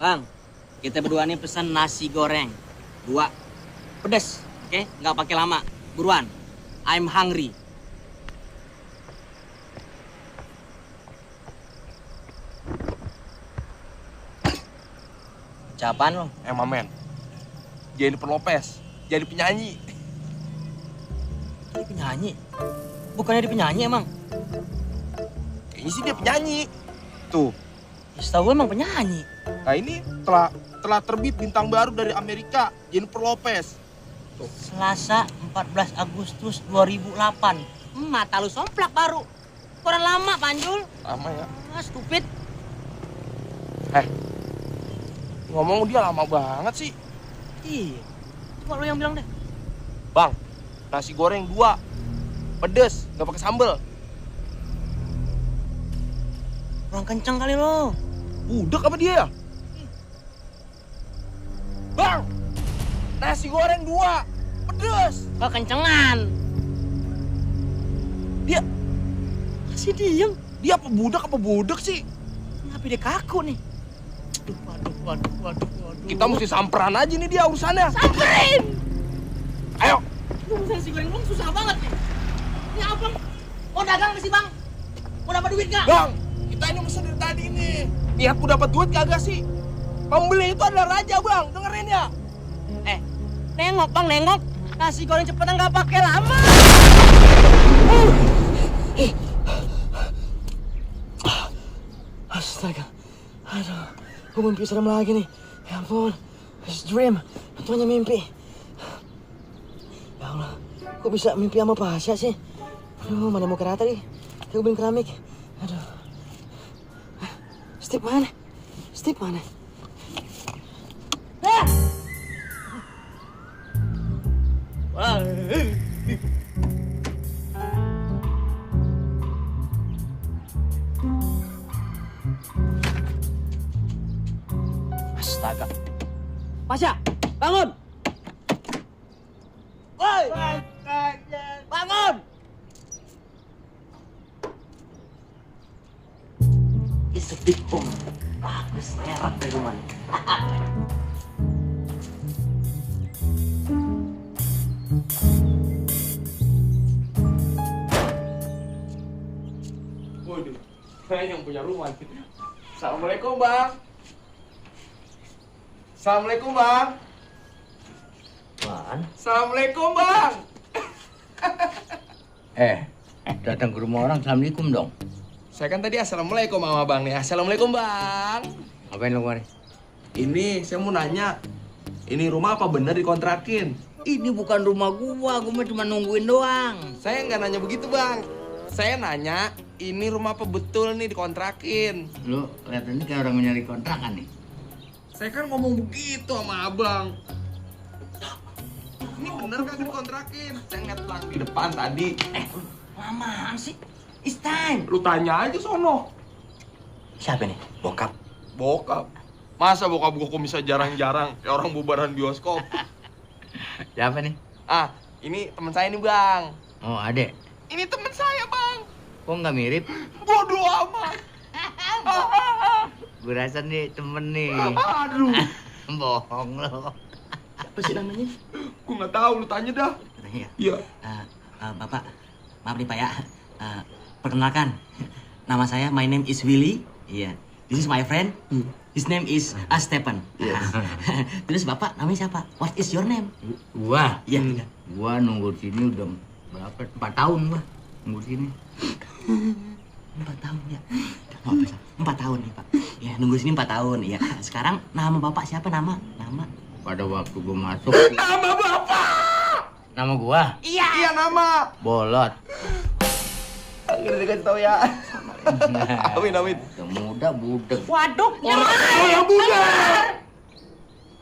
Bang, kita berdua nih pesan nasi goreng 2 pedes, oke? Nggak pakai lama. Buruan. I'm hungry. Ucapan lo? Men. Jennifer Lopez. Jadi penyanyi. Dia penyanyi? Bukannya dia penyanyi emang? Kayaknya sih dia penyanyi. Tuh. Ya, setahu gue emang penyanyi. Nah ini telah terbit bintang baru dari Amerika. Jennifer Lopez. Tuh. Selasa 14 Agustus 2008. Mata lu somplak baru. Kurang lama, Panjul. Lama ya. Ah, stupid. Ngomong dia lama banget sih. Iya. Coba lu yang bilang deh. Bang, nasi goreng 2. Pedes, nggak pakai sambel. Kurang kenceng kali lo. Budek apa dia ya? Bang, nasi goreng 2. Pedes. Kekencengan. Dia Masih diem. dia apa budak sih? Kenapa dia kaku nih? Waduh. Kita mesti samperan aja nih dia urusannya. Samperin! Ayo. Lu urusan nasi goreng doang susah banget nih. Ini apa? Mau dagang nggak sih, Bang? Mau dapat duit nggak? Bang, kita ini mesti dari tadi nih. Niat mau dapat duit kagak sih? Pembeli itu adalah raja, Bang. Dengerin ya. Nengok, Bang, nengok. Nasi goreng cepetan nggak pakai lama. Astaga. Aduh, gue mimpi serem lagi nih. Ya ampun, it's dream. Itu hanya mimpi. Ya Allah, kok bisa mimpi sama Pasha sih? Aduh, mana mau kerata nih? Kayak ubin keramik. Aduh. Steve mana? Steve mana? Wah. Astaga. Pasha, bangun! Woi! Bangun! It's a big home. Bagus, erat dari rumah. Waduh, saya yang punya rumah. Assalamualaikum, Bang. Assalamualaikum, Bang. Apaan? Assalamualaikum, Bang. Datang ke rumah orang, assalamualaikum dong. Saya kan tadi assalamualaikum sama Bang nih. Assalamualaikum, Bang. Ngapain lo kemarin? Ini saya mau nanya. Ini rumah apa bener dikontrakin? Ini bukan rumah gua mah cuma nungguin doang. Saya nggak nanya begitu, Bang. Saya nanya, ini rumah apa betul nih dikontrakin? Lu kelihatannya kayak orang nyari kontrakan nih. Saya kan ngomong begitu sama Abang. Ini bener kan dikontrakin? Saya ngeliat pelang di depan tadi. Lamaan sih. It's time. Lu tanya aja sono. Siapa nih? Bokap. Bokap. Masa bokap gua kok bisa jarang-jarang kayak orang bubaran bioskop? Siapa nih? Ah, ini teman saya nih, Bang. Oh, adek. Ini teman saya, Bang. Kok nggak mirip? Bodoh amat. Gue rasa nih temen nih. Aduh. Bohong lo. Apa sih namanya? Gua nggak tahu, lu tanya dah. Katanya. Iya. Bapak, maaf nih Pak ya. Perkenalkan, nama saya, my name is Willy. Iya. This is my friend. His name is Stephen. Yes. Terus Bapak namanya siapa? What is your name? Gua? Iya. Gua nunggu sini udah berapa? 4 tahun gua nunggu sini. 4 tahun ya. 4 tahun nih Pak. Ya nunggu sini 4 tahun. Ya. Sekarang nama Bapak siapa? Nama? Pada waktu gua masuk, Nama Bapak. nama gua Iya, nama. Bolot. Akhirnya dikasih tahu ya. Amin. Udah muda budek. Waduh, Orang yang muda.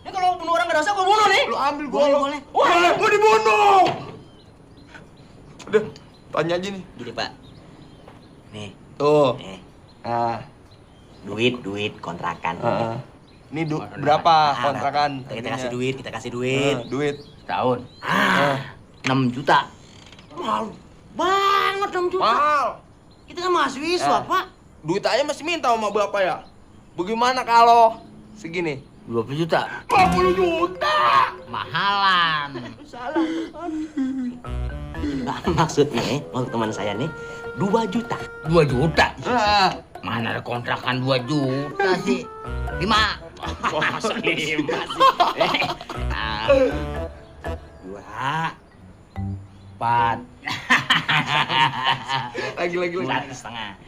Ini kalau bunuh orang nggak dosa, gue bunuh nih. Lu ambil gua. Boleh. Wah, gua dibunuh. Udah, tanya aja nih. Gini Pak. Nih, Tuh. nih. Nah, Duit kontrakan. ini berapa Nah, kontrakan? Kita kasih duit. Duit. Tahun. 6 juta. Mahal banget 6 juta. Mahal. Kita kan mahasiswa, Pak. Duit aja masih minta sama bapak ya. Bagaimana kalau Segini. 20 juta. 50 juta. Mahalan. Salah. Nah, maksudnya, untuk teman saya nih, 2 juta. 2 juta? Ah. Mana ada kontrakan 2 juta sih? 5. Masa 5 sih? 2. 4. Lagi. 1,5.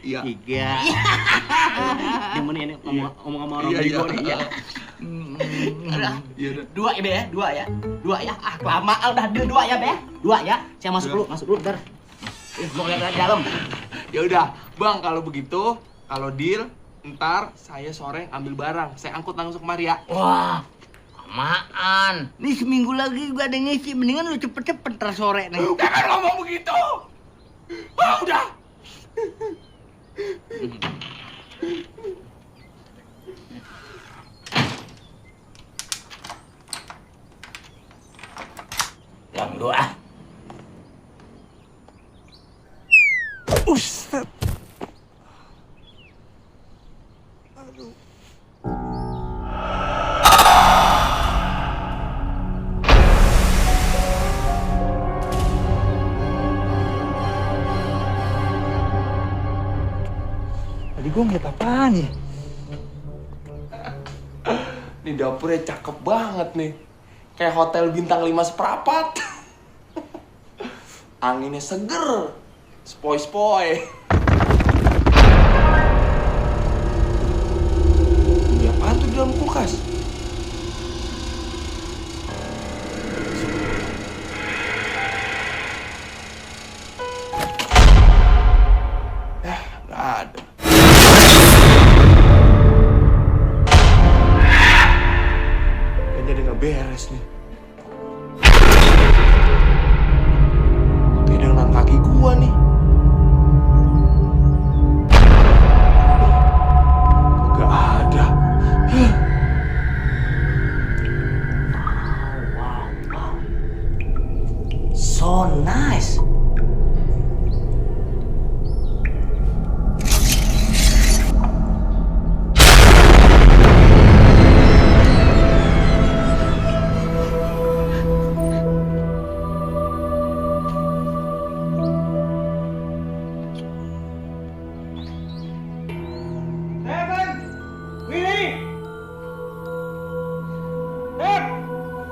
Iya. 3. Gimana ini ngomong sama orang bego nih? Iya. Iya udah. 2 ya, Be ya? 2 ya? 2 ya? Ah, kelamaan udah deal 2 ya, Be ya? 2 ya? Saya masuk dulu, bentar. Mau lihat di dalam. Ya udah, Bang, kalau begitu, kalau deal, ntar saya sore ambil barang. Saya angkut langsung kemari ya. Wah, amaan. Nih seminggu lagi gua ada ngisi. Mendingan lu cepet-cepet ntar sore nih. Jangan ngomong begitu. Ah, udah. Yang doa. Ustaz. Tadi gue ngeliat apaan ya? Ini dapurnya cakep banget nih. Kayak hotel bintang 5 seprapat. Anginnya seger. Spoi-spoi. Ini apaan tuh di dalam kulkas? Nggak ada. Kayaknya dia nggak beres nih. Pegangan kaki gua nih. Nggak ada. Wow. So nice.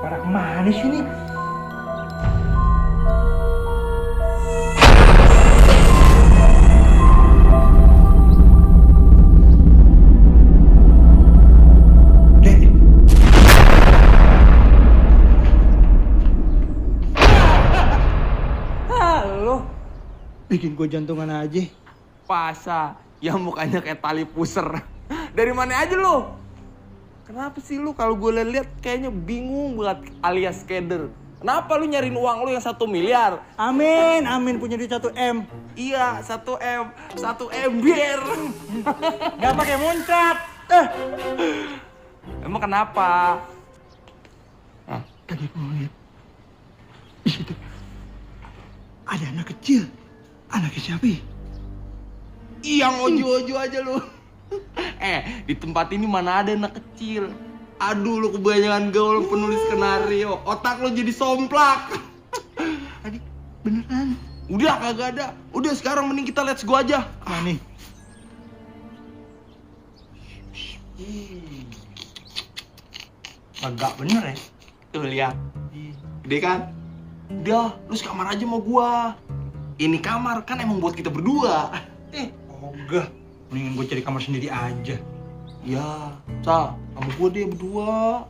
Pada kemana sih ini? Halo, bikin gue jantungan aja. Pasa yang mukanya kayak tali pusar. Dari mana aja lo? Kenapa sih lu kalau gue lihat kayaknya bingung banget alias keder. Kenapa lu nyariin uang lu yang 1 miliar? Amin punya duit 1 M. Iya, 1 M, 1 ember. Gak pakai muncrat. Emang kenapa? Tadi gue lihat di situ ada anak kecil. Anaknya siapa ya? Yang ojo-ojo aja lu. Di tempat ini mana ada anak kecil. Aduh, lu kebanyakan gaul penulis skenario. Otak lu jadi somplak. Tadi beneran. Udah kagak ada. Udah sekarang mending kita let's go aja. Nih. Agak bener ya. Tuh lihat. Gede kan? Udah, lu sekamar aja sama gua. Ini kamar kan emang buat kita berdua. Ogah. Mendingan gue cari kamar sendiri aja. Ya, sama gua deh berdua.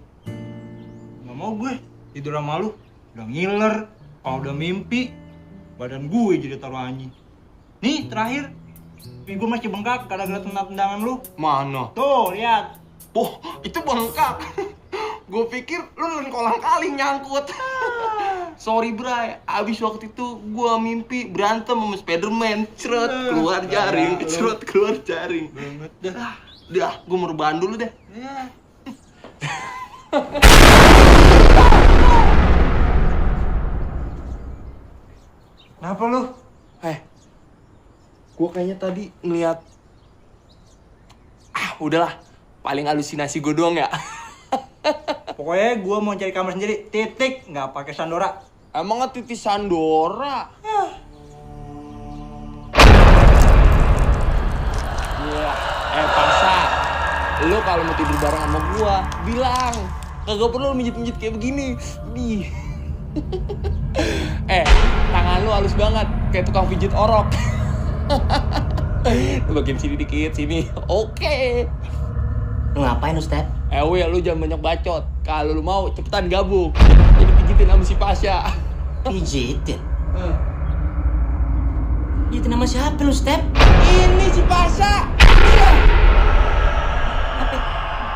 Gak mau gue tidur sama lu. Udah ngiler. Kalau udah mimpi, badan gue jadi taruhannya. Nih terakhir, pipi gue masih bengkak gara-gara tendangan lu. Mana? Tuh, lihat. Oh, itu bengkak. Gue pikir lu nelen kolang kaling nyangkut. Sorry Bray, abis waktu itu gua mimpi berantem sama Spiderman. Cerot keluar jaring, cerot keluar jaring. Banget dah. Dah, gua mau rebahan dulu deh. Kenapa lu? Gua kayaknya tadi ngeliat. Udahlah. paling halusinasi gue doang ya. Pokoknya gue mau cari kamar sendiri, titik, nggak pakai Sandora. Emang nggak titis Sandora? Ya, Pasha, lu kalau mau tidur bareng sama gua, bilang kagak perlu mijit-mijit kayak begini. Ih. Tangan lu halus banget, kayak tukang pijit orok. Lu bagian sini dikit, sini. Oke. Lu ngapain, Ustaz? Will, lu jangan banyak bacot. Kalau lu mau, cepetan gabung. Jadi pijitin sama si Pasha. Pijitin? Pijitin sama siapa lu, Ustaz? Ini si Pasha. Apa?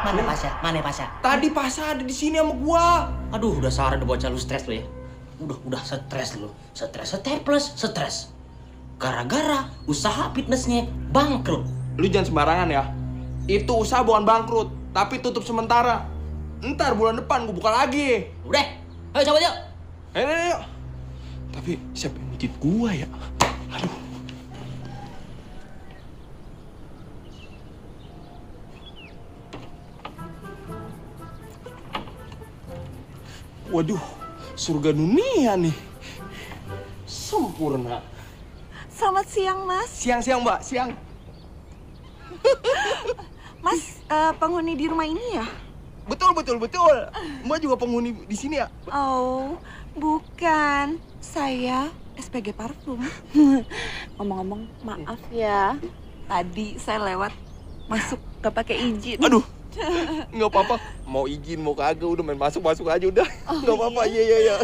Mana Pasha? Mana Pasha? Tadi Pasha ada di sini sama gua. Aduh, udah sehari udah bocah lu stres lu ya. Udah stres lu. Stres. Gara-gara usaha fitnessnya bangkrut. Lu jangan sembarangan ya. Itu usaha bukan bangkrut, tapi tutup sementara. Ntar bulan depan gua buka lagi. Udah, ayo coba yuk. Ayo. Tapi siapa yang mijit gua ya? Aduh. Waduh, surga dunia nih. Sempurna. Selamat siang, Mas. Siang, Mbak. Siang. Mas, penghuni di rumah ini ya? Betul. Mbak juga penghuni di sini ya? Oh, bukan. Saya SPG parfum. Ngomong-ngomong, maaf ya. Tadi saya lewat masuk gak pakai izin. Aduh. Nggak apa-apa. Mau izin, mau kagak, udah main masuk aja udah. Nggak apa-apa, iya.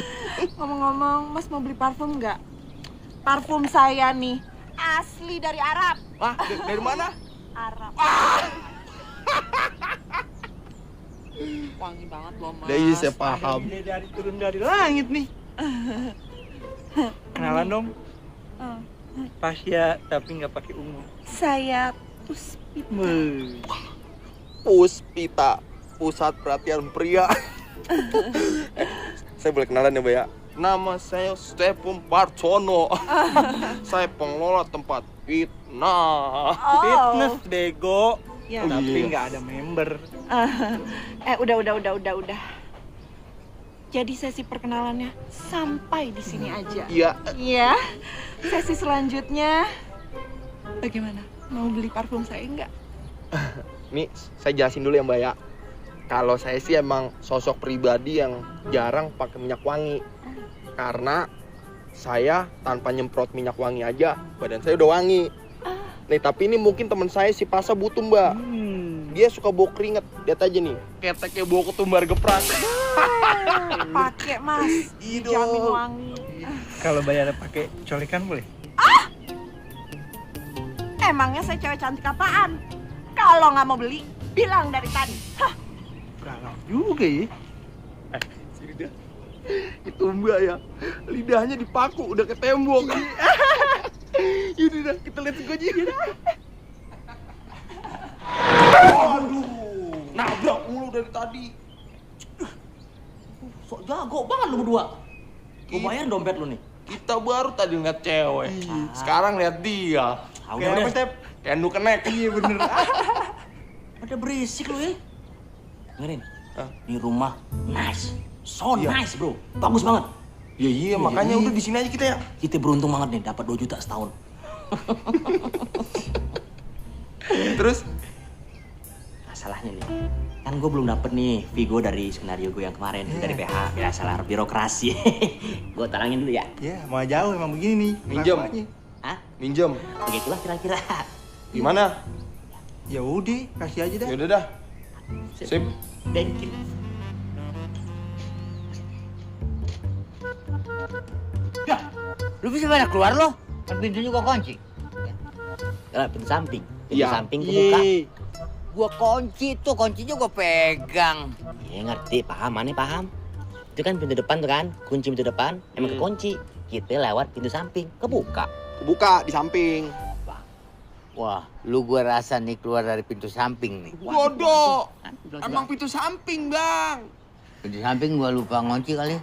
Ngomong-ngomong, Mas mau beli parfum nggak? Parfum saya nih, asli dari Arab. Ah, dari mana? Arab. Wangi banget loh, Mas. Iya, saya paham. Dari turun dari langit nih. Kenalan dong. Pasha tapi nggak pakai ungu. Saya Puspita. Puspita, pusat perhatian pria. Saya boleh kenalan ya, Mbak ya? Nama saya Stephen Parcono. Saya pengelola tempat fitnah. Fitness bego. Ya. Tapi nggak ada member. Udah. Jadi sesi perkenalannya sampai di sini aja. Iya. Iya. Sesi selanjutnya bagaimana? Mau beli parfum saya enggak? Nih, saya jelasin dulu ya, Mbak ya. Kalau saya sih emang sosok pribadi yang jarang pakai minyak wangi. Karena saya tanpa nyemprot minyak wangi aja, badan saya udah wangi. Nih, tapi ini mungkin teman saya si Pasha butuh, Mbak. Dia suka bau keringet. Lihat aja nih, keteknya bau ketumbar geprak. Pakai, Mas. Jamin wangi. Kalau bayar pakai colekan boleh? Emangnya saya cewek cantik apaan? Kalau nggak mau beli, bilang dari tadi. Hah. Berangkat juga ya. Sini dah. Itu Mbak ya, lidahnya dipaku udah ke tembok. Ini dah, kita lihat aja. Aduh, nabrak mulu dari tadi. Sok jago banget lu berdua. Gua bayar dompet lu nih. Kita baru tadi ngeliat cewek, sekarang lihat dia. Udah. Kayak nu kenek. Iya bener. Pada berisik lu ya. Dengerin. Hah? Ini rumah nice. So Iya. nice, bro. Bagus banget. Iya, makanya udah di sini aja kita ya. Kita beruntung banget nih dapat 2 juta setahun. Terus Masalahnya nih, kan gue belum dapet nih Vigo dari skenario gue yang kemarin dari PH. Biasalah birokrasi. Gue talangin dulu ya. Ya, mau jauh emang begini nih. Minjem. kelakuannya. Hah? minjem. Begitulah kira-kira. Gimana? Ya udah, kasih aja dah. Yaudah dah. Sip. Thank you. Ya, lu bisa pada keluar lo? Kan pintunya gua kunci. Yalah, pintu samping. Pintu Iya. samping kebuka. Gua kunci tuh, kuncinya gua pegang. Iya ngerti, paham, aneh paham. Itu kan pintu depan tuh kan, kunci pintu depan, emang kekunci. Kita lewat pintu samping, kebuka. Buka di samping. Wah, lu gua rasa nih keluar dari pintu samping nih. Bodoh. Emang pintu samping, Bang. Pintu samping gua lupa ngunci kali.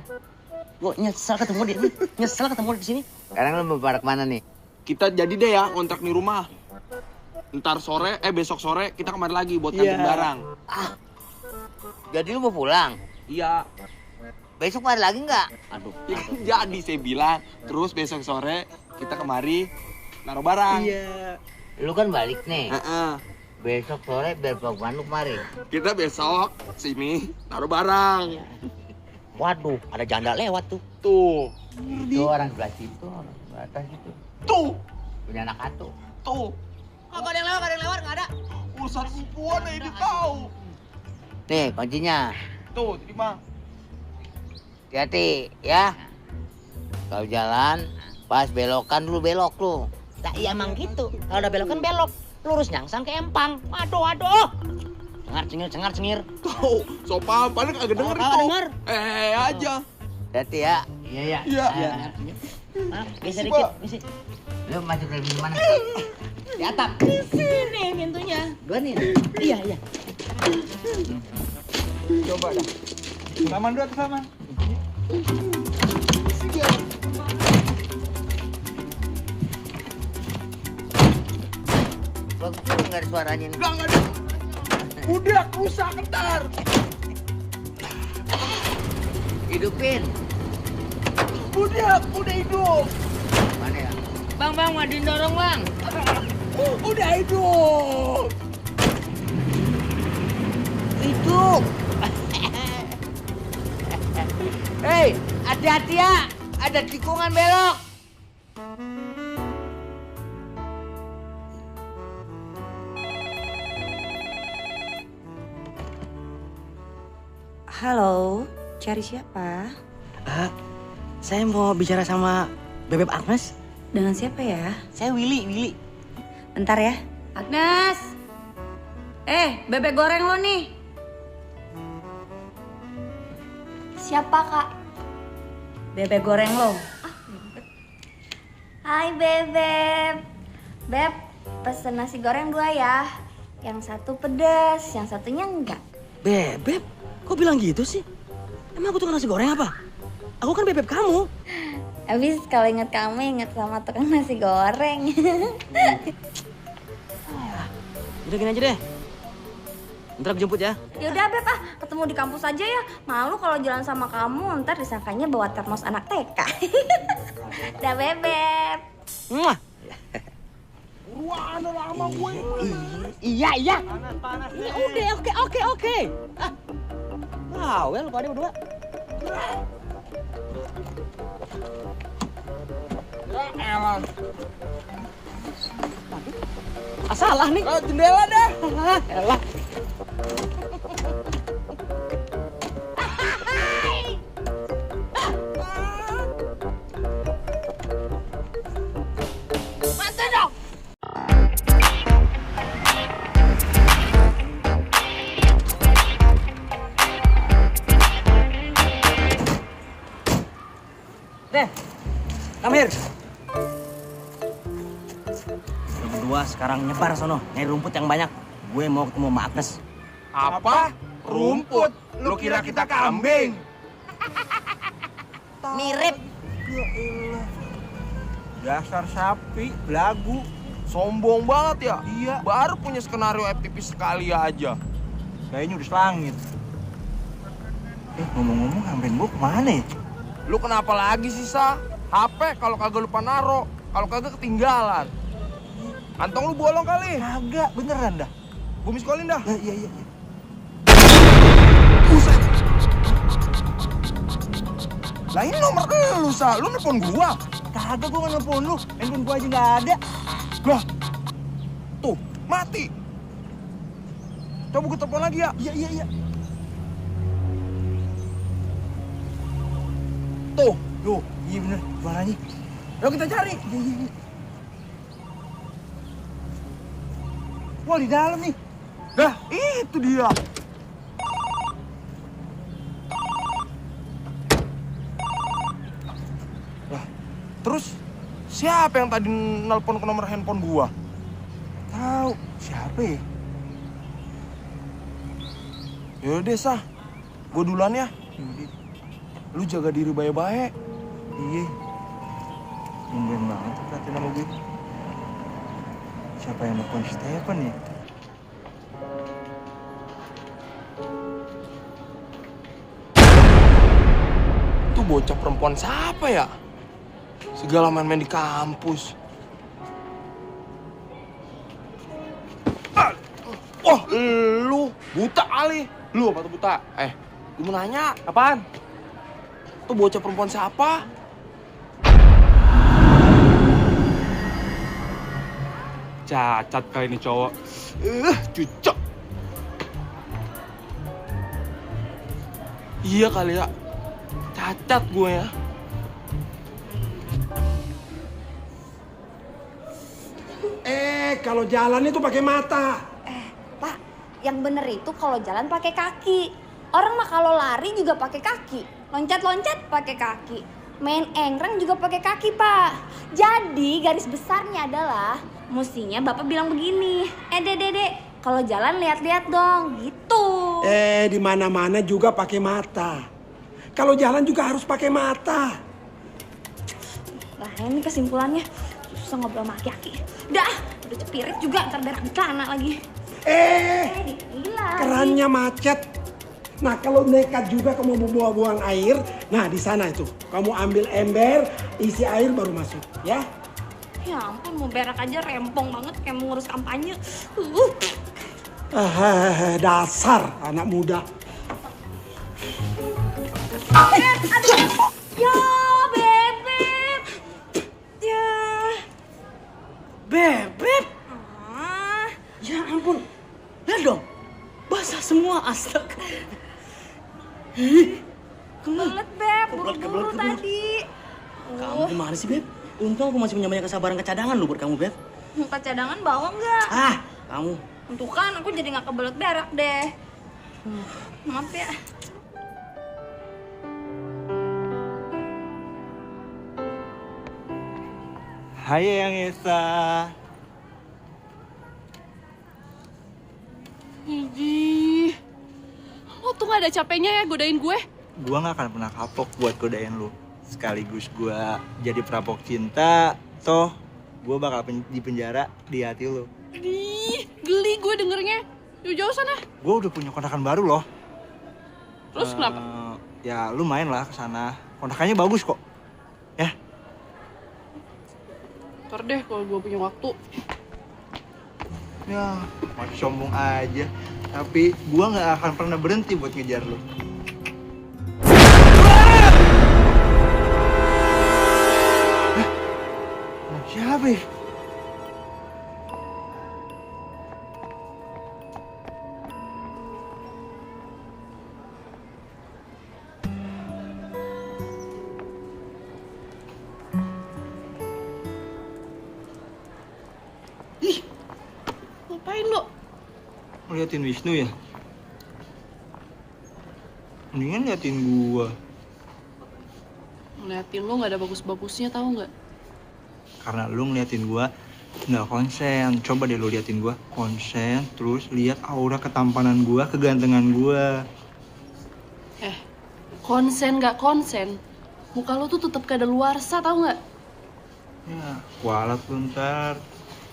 Gua nyesel ketemu dia, nyesel ketemu di sini. Sekarang lu mau pada kemana nih? Kita jadi deh ya ngontrak nih rumah. Ntar besok sore kita kemari lagi buat kantin barang. Jadi lu mau pulang? Iya. Besok ada lagi nggak? Aduh. Jadi saya bilang, terus besok sore kita kemari naruh barang. Iya. Lu kan balik nih. Heeh. Besok sore biar Bang lu kemari. Kita besok sini naruh barang. Waduh, ada janda lewat tuh. Tuh. Itu orang sebelah situ, orang sebelah atas itu. Tuh. Punya anak atu. Tuh. Nggak ada yang lewat, nggak ada. Urusan umpuan ini tahu. Nih kuncinya. Tuh, terima. Hati-hati ya. Kalau jalan, pas belokan dulu belok lu. Nah iya emang gitu. Kalau udah belokan belok, lurus nyangsang ke empang. Waduh. Cengar-cengir. Tuh, so paham, paling kagak denger Kagak itu. denger. Aja. Hati ya. Iya. Bisa dikit, bisa. Lu masuk dari mana? Di atap. Di sini pintunya. Dua nih. Iya. Coba dah. Saman dulu atau saman? Bagus tuh nggak ada suaranya nih. Enggak ada. Udah rusak ntar. Hidupin. Udah hidup. Mana ya? Bang, mau didorong bang. Udah hidup. Hidup. Hei, hati-hati ya. Ada tikungan belok. Halo, cari siapa? Saya mau bicara sama Bebek Agnes. Dengan siapa ya? Saya Willy. Bentar ya. Agnes! Bebek goreng lo nih. Siapa, Kak? Bebek goreng lo. Hai, Bebek. Beb, pesen nasi goreng 2 ya. Yang satu pedas, yang satunya enggak. Bebek? Kok bilang gitu sih? Emang aku tukang nasi goreng apa? Aku kan bebek kamu. Habis kalau inget kamu, inget sama tukang nasi goreng. Udah gini aja deh. Ntar aku jemput ya. Yaudah, Beb, ketemu di kampus aja ya. Malu kalau jalan sama kamu, ntar disangkanya bawa termos anak TK. Dah, Bebek. Mwah. Wah, ada lama gue. Iya. Panas nih. Oke. Well, pada berdua. Ya elah. Salah nih. Jendela dah. Elah. Come here. Lu berdua sekarang nyebar sono, nyari rumput yang banyak. Gue mau ketemu sama Agnes. Apa? Rumput? Lu kira kita kambing? Mirip. Dasar sapi, belagu. Sombong banget ya? Iya. Baru punya skenario FTP sekali aja. Kayaknya udah selangit. Ngomong-ngomong, kambing gua kemana ya? Lu kenapa lagi sih, Sa? HP kalau kagak lupa naro, kalau kagak ketinggalan. Kantong lu bolong kali. Kagak, beneran dah. Gua miskolin dah. Iya. Buset. Lah ini nomor lu, Sa. Lu nelfon gua. Kagak, gua nggak nelfon lu. Handphone gua aja nggak ada. Lah. Tuh, mati. Coba gua telepon lagi ya. Iya. Tuh. Iya bener, suaranya. Yuk kita cari. Iya. Wah, di dalam nih. Nah, itu dia. Lah, terus siapa yang tadi nelpon ke nomor handphone gua? Tahu siapa ya? Yaudah deh, Sah. Gua duluan ya. Yaudah. Lu jaga diri baik-baik. Iya. Tumben banget tuh perhatiin sama gue. Siapa yang nelfon Stefan ya? Itu bocah perempuan siapa ya? Segala main-main di kampus. Wah, lu buta kali. Lu apa tuh buta? Gue mau nanya. Apaan? Tuh bocah perempuan siapa? Cacat kali ini cowok. Cucok. Iya kali ya. Cacat gue ya. Kalau jalan itu pakai mata. Pak, yang bener itu kalau jalan pakai kaki. Orang mah kalau lari juga pakai kaki. Loncat-loncat pakai kaki. Main engrang juga pakai kaki, Pak. Jadi garis besarnya adalah mestinya Bapak bilang begini. Dek, kalau jalan lihat-lihat dong, gitu. Di mana-mana juga pakai mata. Kalau jalan juga harus pakai mata. Lah, ini kesimpulannya susah ngobrol sama aki-aki. Udah cepirit juga, ntar berak di celana lagi. Gila. Kerannya macet. Nah, kalau nekat juga kamu mau buang air, nah di sana itu kamu ambil ember, isi air baru masuk, ya? Ya ampun, mau berak aja rempong banget kayak mau ngurus kampanye. Dasar anak muda. Aduh, ya Bebep. Ya. Bebep? Ya ampun. Lihat dong. Basah semua, astaga. Kebelet, Beb. Buru-buru tadi. Kamu gimana sih, Beb? Untung aku masih punya banyak kesabaran kecadangan loh buat kamu, Beb. Cadangan bawa nggak? Kamu. Tuh kan, aku jadi nggak kebelet berak deh. Maaf ya. Hai Yang Esa. Ih, lo tuh gak ada capeknya ya godain gue? Gue gak akan pernah kapok buat godain lu. Sekaligus gue jadi perampok cinta, toh gue bakal di penjara di hati lu. Ih, geli gue dengernya. Jauh-jauh sana. Gue udah punya kontrakan baru loh. Terus kenapa? Ya lu main lah ke sana. Kontrakannya bagus kok. Ya. Ntar deh kalau gue punya waktu. Ya, masih sombong aja. Tapi gue gak akan pernah berhenti buat ngejar lu. Siapa ya? Ngapain lo? Ngeliatin Wisnu ya? Mendingan liatin gua. Ngeliatin lo gak ada bagus-bagusnya, tahu nggak? Karena lu ngeliatin gua nggak konsen. Coba deh lu liatin gua konsen, terus lihat aura ketampanan gua, kegantengan gua. Konsen nggak konsen, muka lo tuh tetap kadaluarsa, tahu nggak? Ya, kualat lu ntar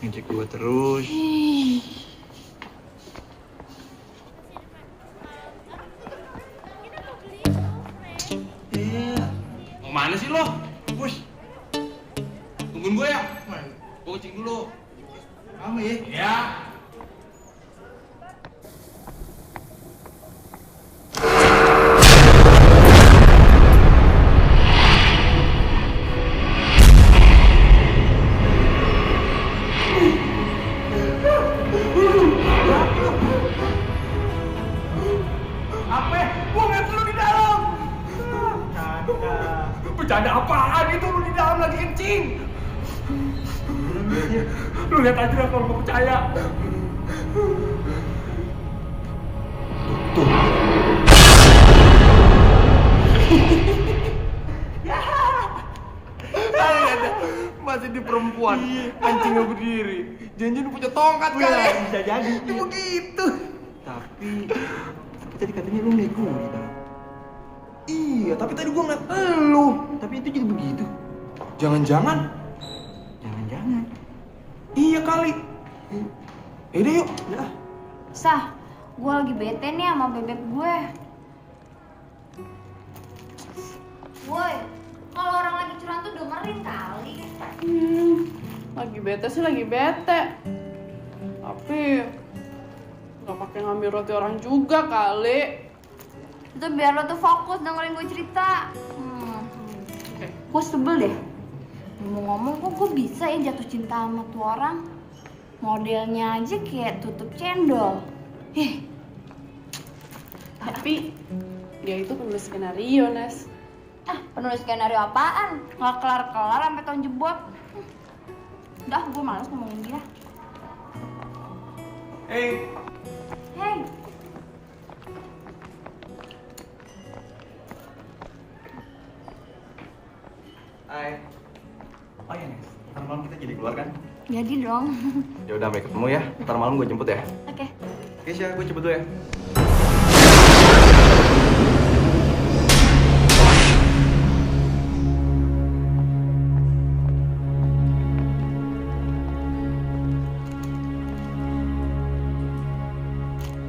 ngecek gua terus. Ih. Mau mana sih lo? Bus. Tungguin gue ya. Gue kecing dulu. Kamu ya? Ya. Apa? Gua ngeliat lu di dalam. Bercanda apaan itu, lu di dalam lagi kencing? Lu lihat aja lah kalau mau percaya. Tuh. Masih di perempuan, anjingnya berdiri. Jangan punya tongkat kali. Bisa jadi. Begitu. Tapi tadi katanya lu ngeliat gua di dalam. Iya, tapi tadi gua ngeliat elu. Tapi itu jadi begitu. Jangan-jangan. Jangan-jangan. Iya kali. Yaudah yuk. Ya. Sah, gue lagi bete nih sama bebek gue. Woi, kalau orang lagi curhat tuh dengerin kali. Lagi bete sih lagi bete. Tapi nggak pakai ngambil roti orang juga kali. Itu biar lo tuh fokus dengerin gue cerita. Gue sebel deh. Ngomong-ngomong kok gue bisa ya jatuh cinta sama tuh orang. Modelnya aja kayak tutup cendol. Tapi dia itu penulis skenario, Nes. Penulis skenario apaan? Nggak kelar-kelar sampai tahun jebot. Udah, gue males ngomongin dia. Hey. Hai. Oh iya, Nes. Ntar malam kita jadi keluar kan? Jadi dong. Ya udah, sampai ketemu ya. Ntar malam gue jemput ya. Oke. Oke, Sya, gue jemput dulu ya.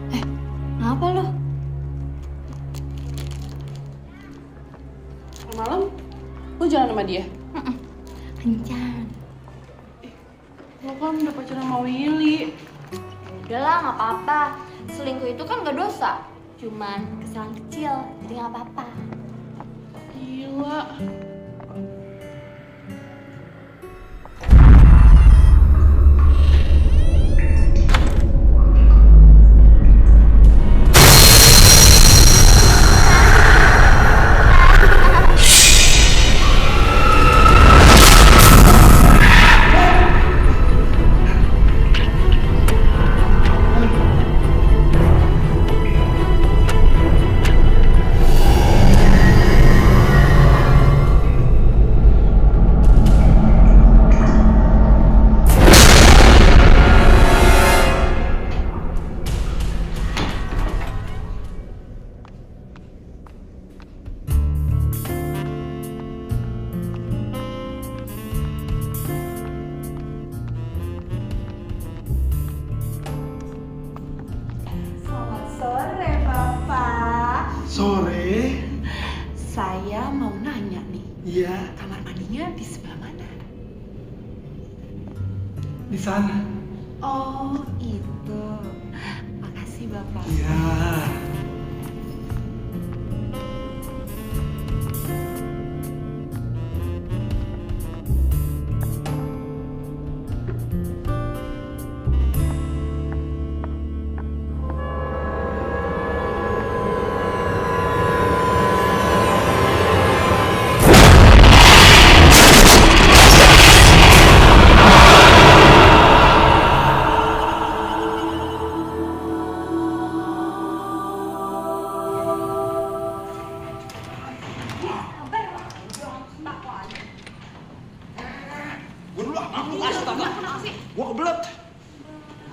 Kenapa lo? Malam lu jalan sama dia? Kencan. Lo kan udah pacaran sama Willy. Udahlah, nggak apa-apa. Selingkuh itu kan nggak dosa. Cuman kesalahan kecil, jadi nggak apa-apa. Gila. Sore. Saya mau nanya nih, Iya, kamar mandinya di sebelah mana? di sana. Oh, itu. Makasih, Bapak. Iya. Gue dulu astaga. Gue kebelet.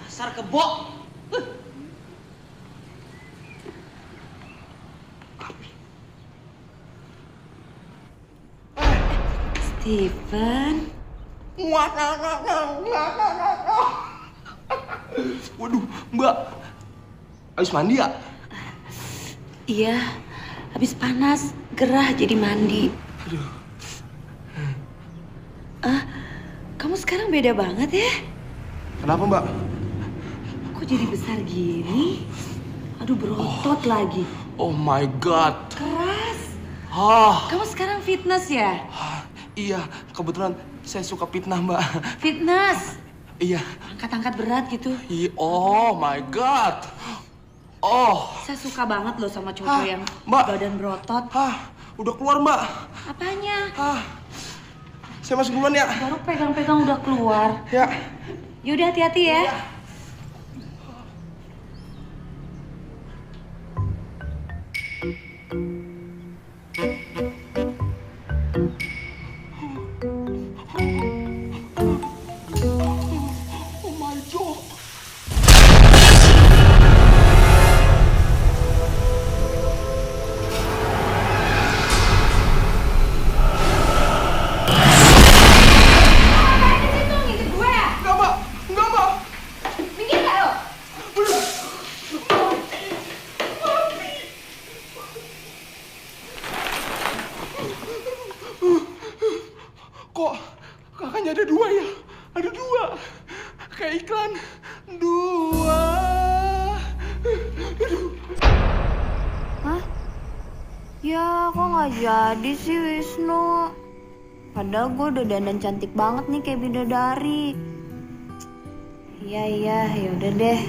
Dasar kebo. Steven. Waduh, Mbak. Habis mandi ya? Iya, habis panas, gerah jadi mandi. Aduh. Kamu sekarang beda banget ya? Kenapa, Mbak? Kok jadi besar gini? Aduh, berotot lagi. Oh my god. Keras. Ah, Kamu sekarang fitness ya? iya, kebetulan saya suka fitnah, Mbak. Fitness. Iya. Angkat-angkat berat gitu. Oh my god. Oh. Saya suka banget loh sama cowok yang Mbak. badan berotot. Udah keluar, Mbak. Apanya? Saya masuk duluan ya. Baru pegang-pegang udah keluar. Ya. Yaudah, hati-hati ya. Oh my god. Kok kakaknya ada 2 ya? Ada 2. Kayak iklan. 2. Hah? Ya, kok nggak jadi sih Wisnu? Padahal gue udah dandan cantik banget nih kayak bidadari. Iya, yaudah deh.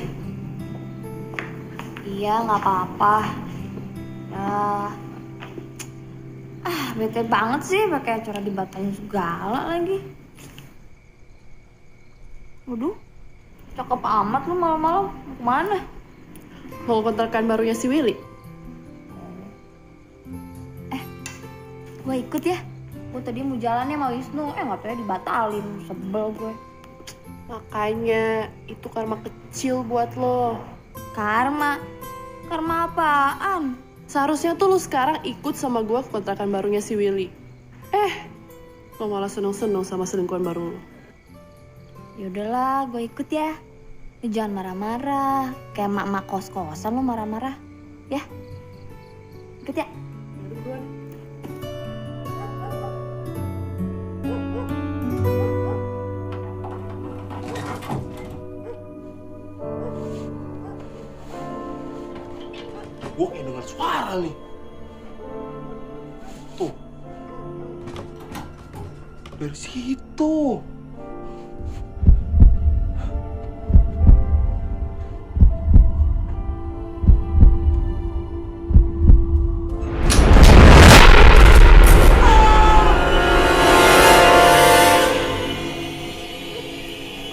Iya, nggak apa-apa. Bete banget sih pakai acara dibatalin segala lagi. Waduh, cakep amat lu malam-malam. Mau kemana? Mau kontrakan barunya si Willy? Gue ikut ya. Gue tadi mau jalannya sama Wisnu, nggak tahu dibatalin. Sebel gue. Makanya itu karma kecil buat lo. Karma? Karma apaan? Seharusnya tuh lo sekarang ikut sama gue ke kontrakan barunya si Willy. Lo malah seneng-seneng sama selingkuhan baru lo. Yaudahlah, gue ikut ya. Lu jangan marah-marah. Kayak mak-mak kos-kosan lo marah-marah. Ya? Ikut ya? Gue kayak dengar suara nih. Tuh. Dari situ.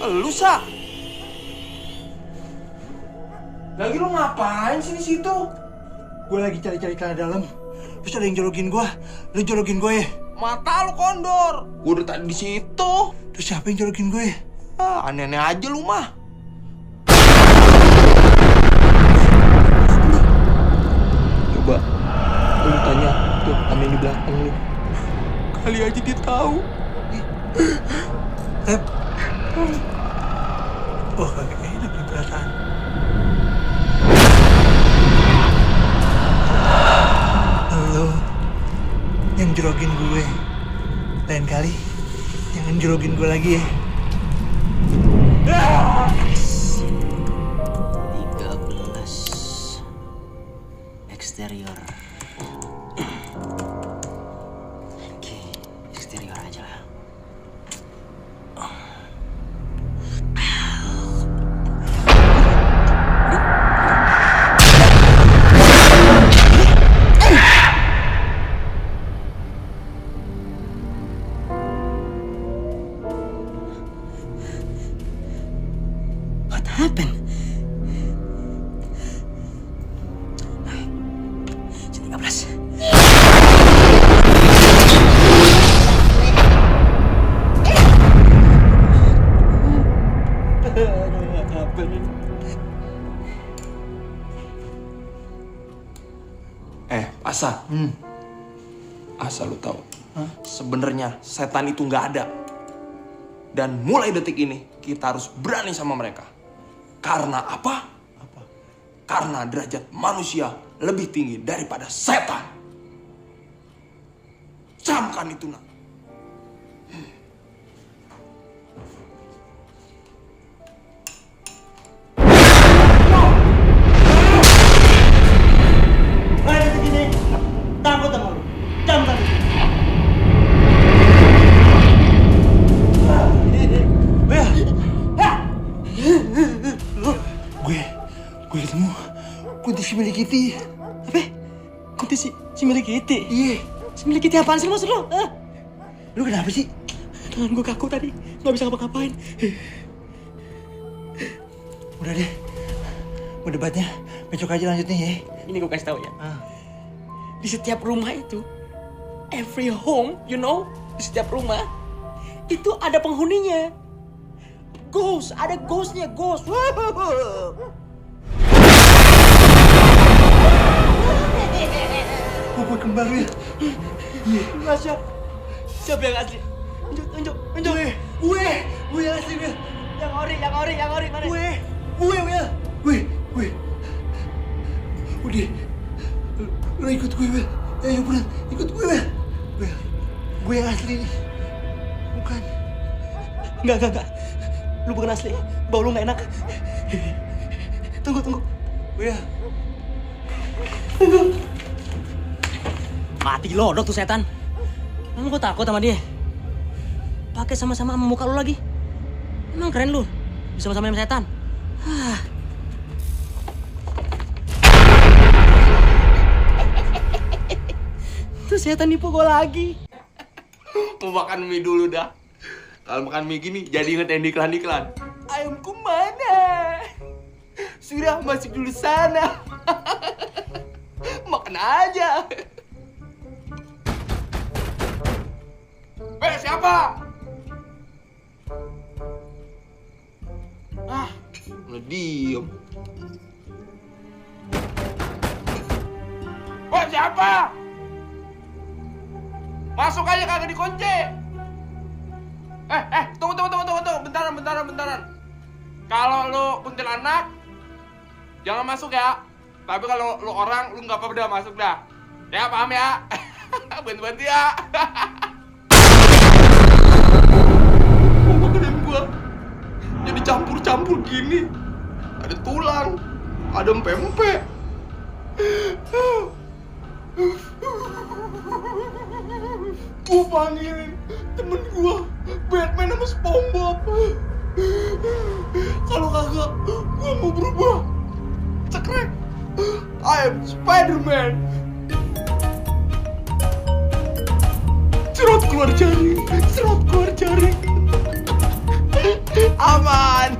Lu, Sa? Lagi lu ngapain sih di situ? Gue lagi cari-cari celana dalam. Terus ada yang jolokin gue. Lu jolokin gue ya? Mata lu kondor. Gue udah tadi di situ. Terus siapa yang jolokin gue ya? Aneh-aneh aja lu mah. Coba lu tanya tuh sama yang di belakang lu. Kali aja dia tahu. Oh, kagak enak nih perasaan. Lo yang jerogin gue. Lain kali jangan jerogin gue lagi ya. 13 eksterior. Oke, eksterior aja lah. Happen. Sini 13. Asa. Asa lu tahu. Sebenarnya setan itu nggak ada. Dan mulai detik ini kita harus berani sama mereka. Karena apa? Karena derajat manusia lebih tinggi daripada setan. Camkan itu, nak. Takut sama lu. Camkan itu. Gue ketemu kunti si milik Kitty. Apa? Kunti si milik Kitty? Iya. Si milik Kitty apaan sih maksud lo? Lu kenapa sih? Tangan gue kaku tadi, nggak bisa ngapa-ngapain. Udah deh, mau debatnya besok aja lanjutnya ya. Ini gue kasih tahu ya. Di setiap rumah itu, every home, you know, di setiap rumah itu ada penghuninya. Ghost, ada ghostnya, ghost. Gue kembar ya. Masya. Siapa yang asli? Unjuk. Gue yang asli, Will. Yang ori, mana? Gue, Will. Gue. Udah. Lo ikut gue, Will. Ayo buruan, ikut gue, Will. Gue yang asli nih. Bukan. Enggak. Lu bukan asli. Bau lu nggak enak. Tunggu. Buya. Tunggu. Mati lodok tuh setan. Emang kok takut sama dia? Pakai sama-sama sama muka lu lagi. Emang keren lu. Bisa sama-sama sama setan. Tuh setan nipu gua lagi. Mau makan mie dulu dah. Kalau makan mie gini, jadi inget yang iklan-iklan. Ayamku mana? Sudah masuk dulu sana. Makan aja. Siapa? Udah diem. Siapa? Masuk aja kagak dikunci. Tunggu. Bentaran. Kalau lu kuntilanak, jangan masuk ya. Tapi kalau lu orang, lu nggak apa-apa dah masuk dah. Ya paham ya? Bantu ya. Makanan gua jadi campur-campur gini. Ada tulang, ada empe-empe. Gua panggilin temen gua Batman sama SpongeBob. Kalau kagak, gua mau berubah. Cekrek, I am Spider-Man. Serot keluar jaring. Aman.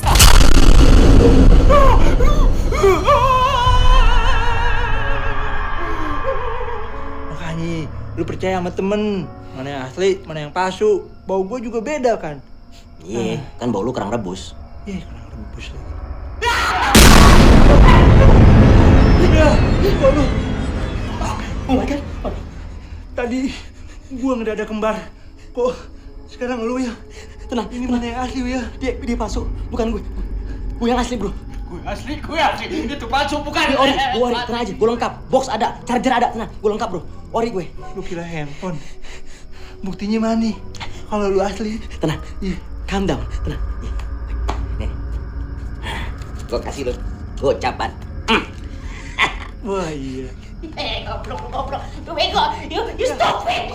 Makanya lu percaya sama temen. Mana yang asli, mana yang palsu. Bau gue juga beda kan. Iya, kan bau lu kerang rebus. Iya, kerang rebus lagi. Oh my god. Tadi gua ngedadak kembar. Kok sekarang lu ya? Tenang. Ini mana yang asli ya? Dia palsu, bukan gue. Gue yang asli, bro. Gue asli. Itu palsu bukan. Ini ori, tenang aja. Gue lengkap. Box ada, charger ada. Tenang, gue lengkap, bro. Ori gue. Lu kira handphone? Buktinya mana? Kalau lu asli. Tenang. Iya. Calm down. Tenang. Nih. Gue kasih lu gocapan. Wah iya. Goblok. Lu bego. You stop it.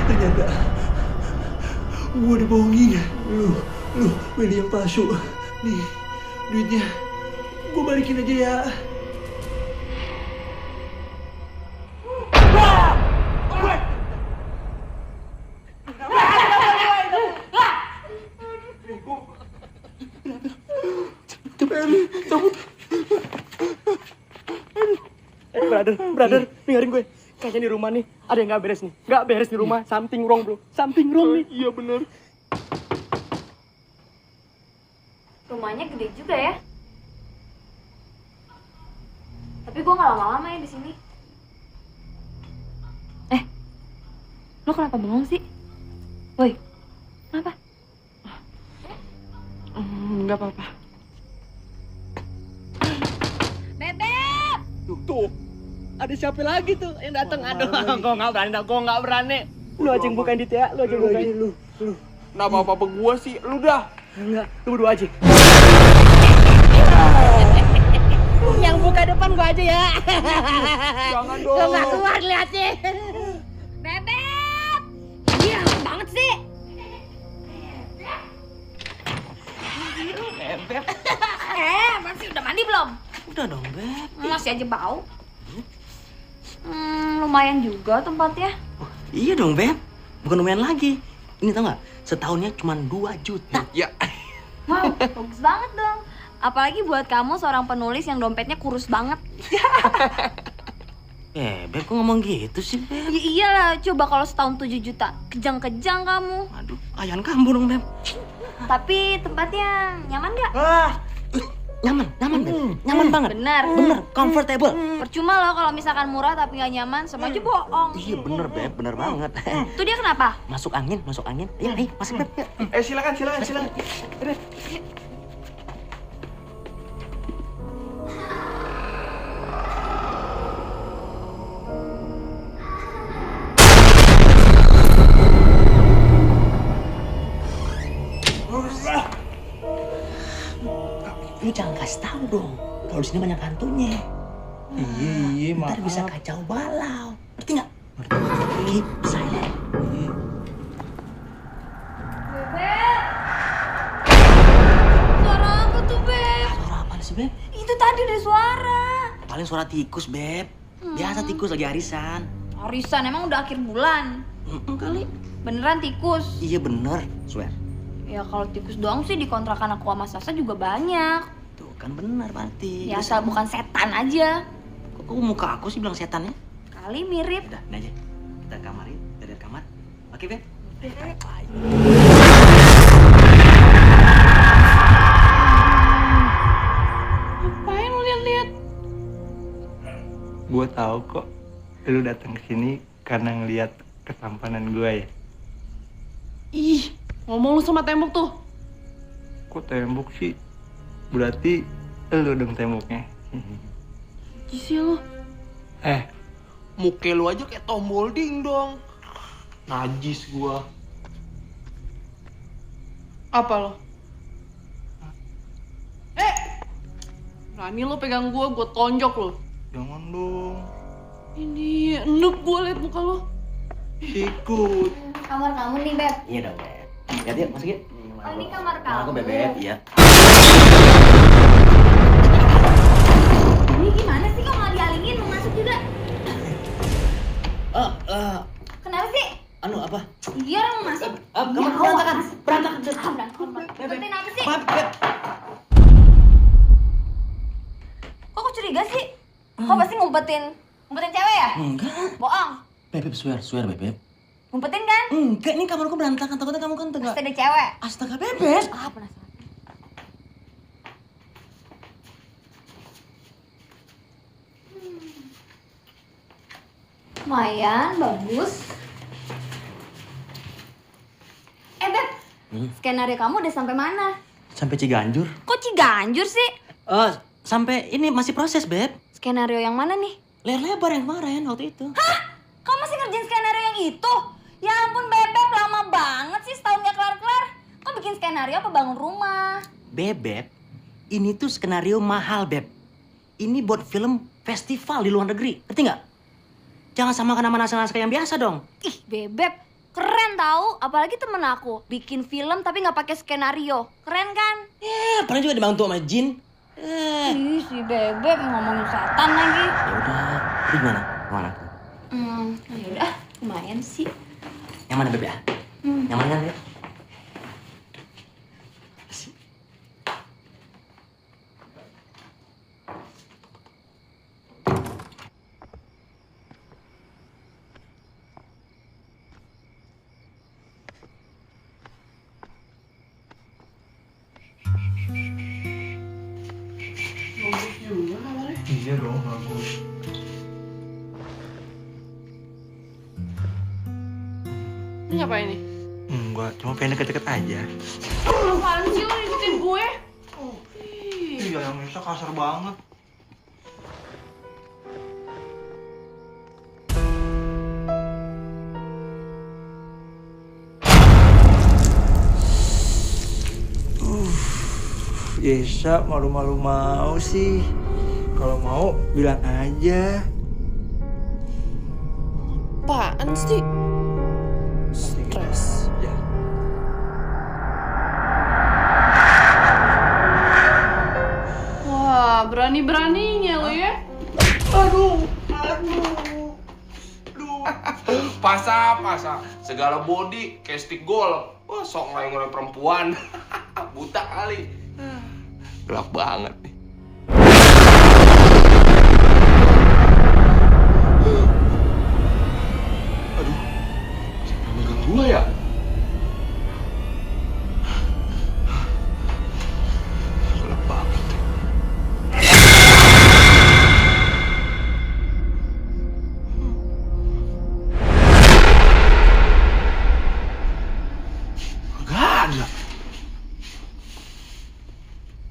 Ternyata gua dibohongin. Lu Willy yang palsu. Nih, duitnya gua balikin aja ya. Brother, dengerin gue. Kayaknya di rumah nih ada yang nggak beres nih. Nggak beres di rumah. Something wrong, bro. Something wrong nih. Iya bener. Rumahnya gede juga ya. Tapi gue nggak lama-lama ya di sini. Lo kenapa bengong sih? Woi, kenapa? Nggak apa-apa. Bebek! Tuh, ada siapa lagi tuh yang datang? Aduh, gue nggak berani. Lu aja yang bukain dit ya, lu aja yang bukain. Lu. Nah apa-apa gua sih, lu dah. Enggak, lu berdua aja. Yang buka depan gua aja ya. Jangan dong. Lu nggak keluar liatin. Bebek! Iya, banget sih. Bebek. Masih udah mandi belum? Udah dong, Beb. Masih aja bau. Lumayan juga tempatnya. Iya dong, Beb. Bukan lumayan lagi. Ini tau nggak? Setahunnya cuma 2 juta. Ya. Wow, bagus banget dong. Apalagi buat kamu seorang penulis yang dompetnya kurus banget. Beb, kok ngomong gitu sih, Beb? Ya iyalah, coba kalau setahun 7 juta. Kejang-kejang kamu. Aduh, ayaan kamu dong, Beb. Tapi tempatnya nyaman nggak? Nyaman, Beb. Nyaman banget. Benar. Bener, comfortable. Percuma loh kalau misalkan murah tapi nggak nyaman, sama aja bohong. Iya bener, Beb. Bener banget. Tuh dia kenapa? Masuk angin. Ayo, masuk, Beb. Silakan. kasih tahu dong. Kalau di sini banyak hantunya. Iya, Ntar maaf. bisa kacau balau. Ngerti nggak? Keep silent. Beb. Suara apa tuh, Beb? Suara apa sih, Beb? Itu tadi ada suara. Paling suara tikus, Beb. Biasa tikus lagi arisan. Arisan, emang udah akhir bulan. Kali. Beneran tikus? Iya bener, swear. Ya kalau tikus doang sih di kontrakan aku sama Sasa juga banyak. Tuh kan bener berarti. Ya asal bukan setan aja. Kok muka aku sih bilang setan ya? Kali mirip. Udah, ini aja. Kita kamarin, kita lihat kamar. Oke, Beb? Ngapain lu liat-liat? Gue tahu kok lu datang ke sini karena ngelihat ketampanan gue ya. Ih, ngomong lu sama tembok tuh. Kok tembok sih? Berarti lu dong temboknya. Isi lu. Muka lu aja kayak Tom Holding dong. Najis gua. Apa lo? Berani lo pegang gua tonjok lo. Jangan dong. Ini enek gua liat muka lo. Ikut. Kamar kamu nih, Beb. Iya dong, Beb. Lihat yuk, masuk yuk. Oh, ini kamar kamu. Aku, Beb. Iya. Ini gimana sih kok nggak dialingin? Mau masuk juga? Kenapa sih? Anu apa? Iya orang mau masuk. Kamu berantakan. Berantakan. Ngumpetin apa sih? Maaf, Beb. Kok aku curiga sih? Kok pasti ngumpetin cewek ya? Enggak. Bohong. Beb, swear, Beb. Ngumpetin kan? Enggak, ini kamarku berantakan. Takutnya kamu kan tengah. Pasti ada cewek. Astaga, Beb. Ah, penasaran. Lumayan, bagus. Beb, skenario kamu udah sampai mana? Sampai Ciganjur. Kok Ciganjur sih? Sampai ini masih proses, Beb. Skenario yang mana nih? Layar lebar yang kemarin waktu itu. Hah? Kamu masih ngerjain skenario yang itu? Ya ampun, Bebek, lama banget sih, setahun gak kelar-kelar. Kok bikin skenario apa bangun rumah? Beb, ini tuh skenario mahal, Beb. Ini buat film festival di luar negeri, ngerti nggak? Jangan samakan sama naskah-naskah yang biasa dong. Ih, Bebek, keren tahu. Apalagi temen aku, bikin film tapi nggak pakai skenario. Keren kan? Paling juga dibantu sama Jin. Ih, si Bebek ngomongin setan lagi. Ya udah, itu gimana? Kemana aku? Ya udah, lumayan sih. Yang mana, Beb ya? Yang mana, Beb? Bagus juga kamarnya. Iya dong, bagus. Ini ngapain nih? Enggak, cuma pengen deket-deket aja. Apaan sih lo ngikutin gue? Iya, yang Nisa kasar banget. Yesa malu-malu mau sih. Kalau mau bilang aja. Apaan sih? Stres. Ya. Wah, berani-beraninya lo ya. Pasa. Segala body kayak stick golf. Wah, sok ngelain perempuan. Buta kali. Gelap banget nih. Aduh, siapa yang megang gua ya? Gelap banget. Gak ada.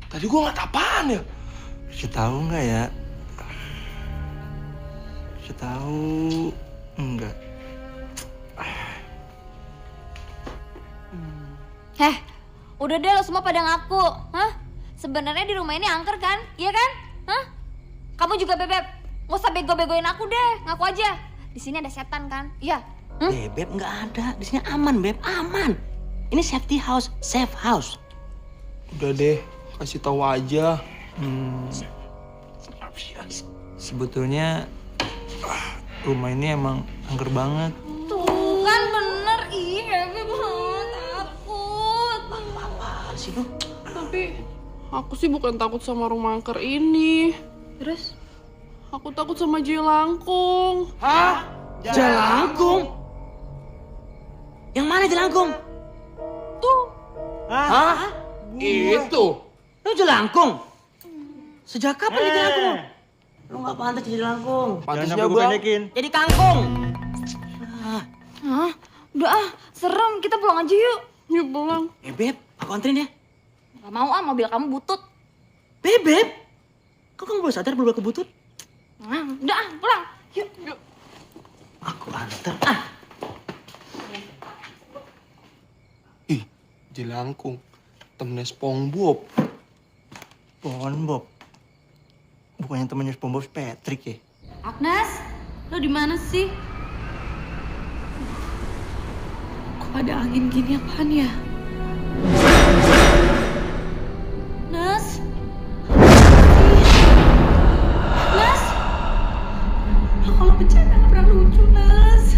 Tadi gua ngeliat apaan ya? Tahu nggak ya? Tahu enggak? Udah deh lo semua pada ngaku. Hah? Sebenarnya di rumah ini angker kan? Iya kan? Hah? Kamu juga Bebek. Nggak usah bego-begoin aku deh. Ngaku aja. Di sini ada setan kan? Iya. Beb nggak ada. Di sini aman, Beb. Aman. Ini safety house, safe house. Udah deh, kasih tahu aja. Sebetulnya rumah ini emang angker banget. Tuh kan bener. Ih, Bebek banget. Takut. Apa sih lu? Tapi aku sih bukan takut sama rumah angker ini. Terus? Aku takut sama jelangkung. Hah? Jelangkung? Yang mana jelangkung? Tuh. Hah? Itu. Lu jelangkung? Sejak kapan jadi jelangkung? Lu nggak pantas jadi jelangkung. Pantasnya Bang. Jadi kangkung. Hah? Udah ah, serem. Kita pulang aja yuk. Yuk pulang. Beb, aku anterin ya. Gak mau ah, mobil kamu butut. Beb. Kok kamu baru sadar berubah ke butut? Udah ah, pulang. Yuk. Aku anter. Ih, jelangkung. Temennya SpongeBob. SpongeBob. Bukannya temennya SpongeBob Patrick ya? Agnes, lo di mana sih? Kok ada angin gini apaan ya? Nas? Nas? Lo kalau bercanda nggak pernah lucu, Nas.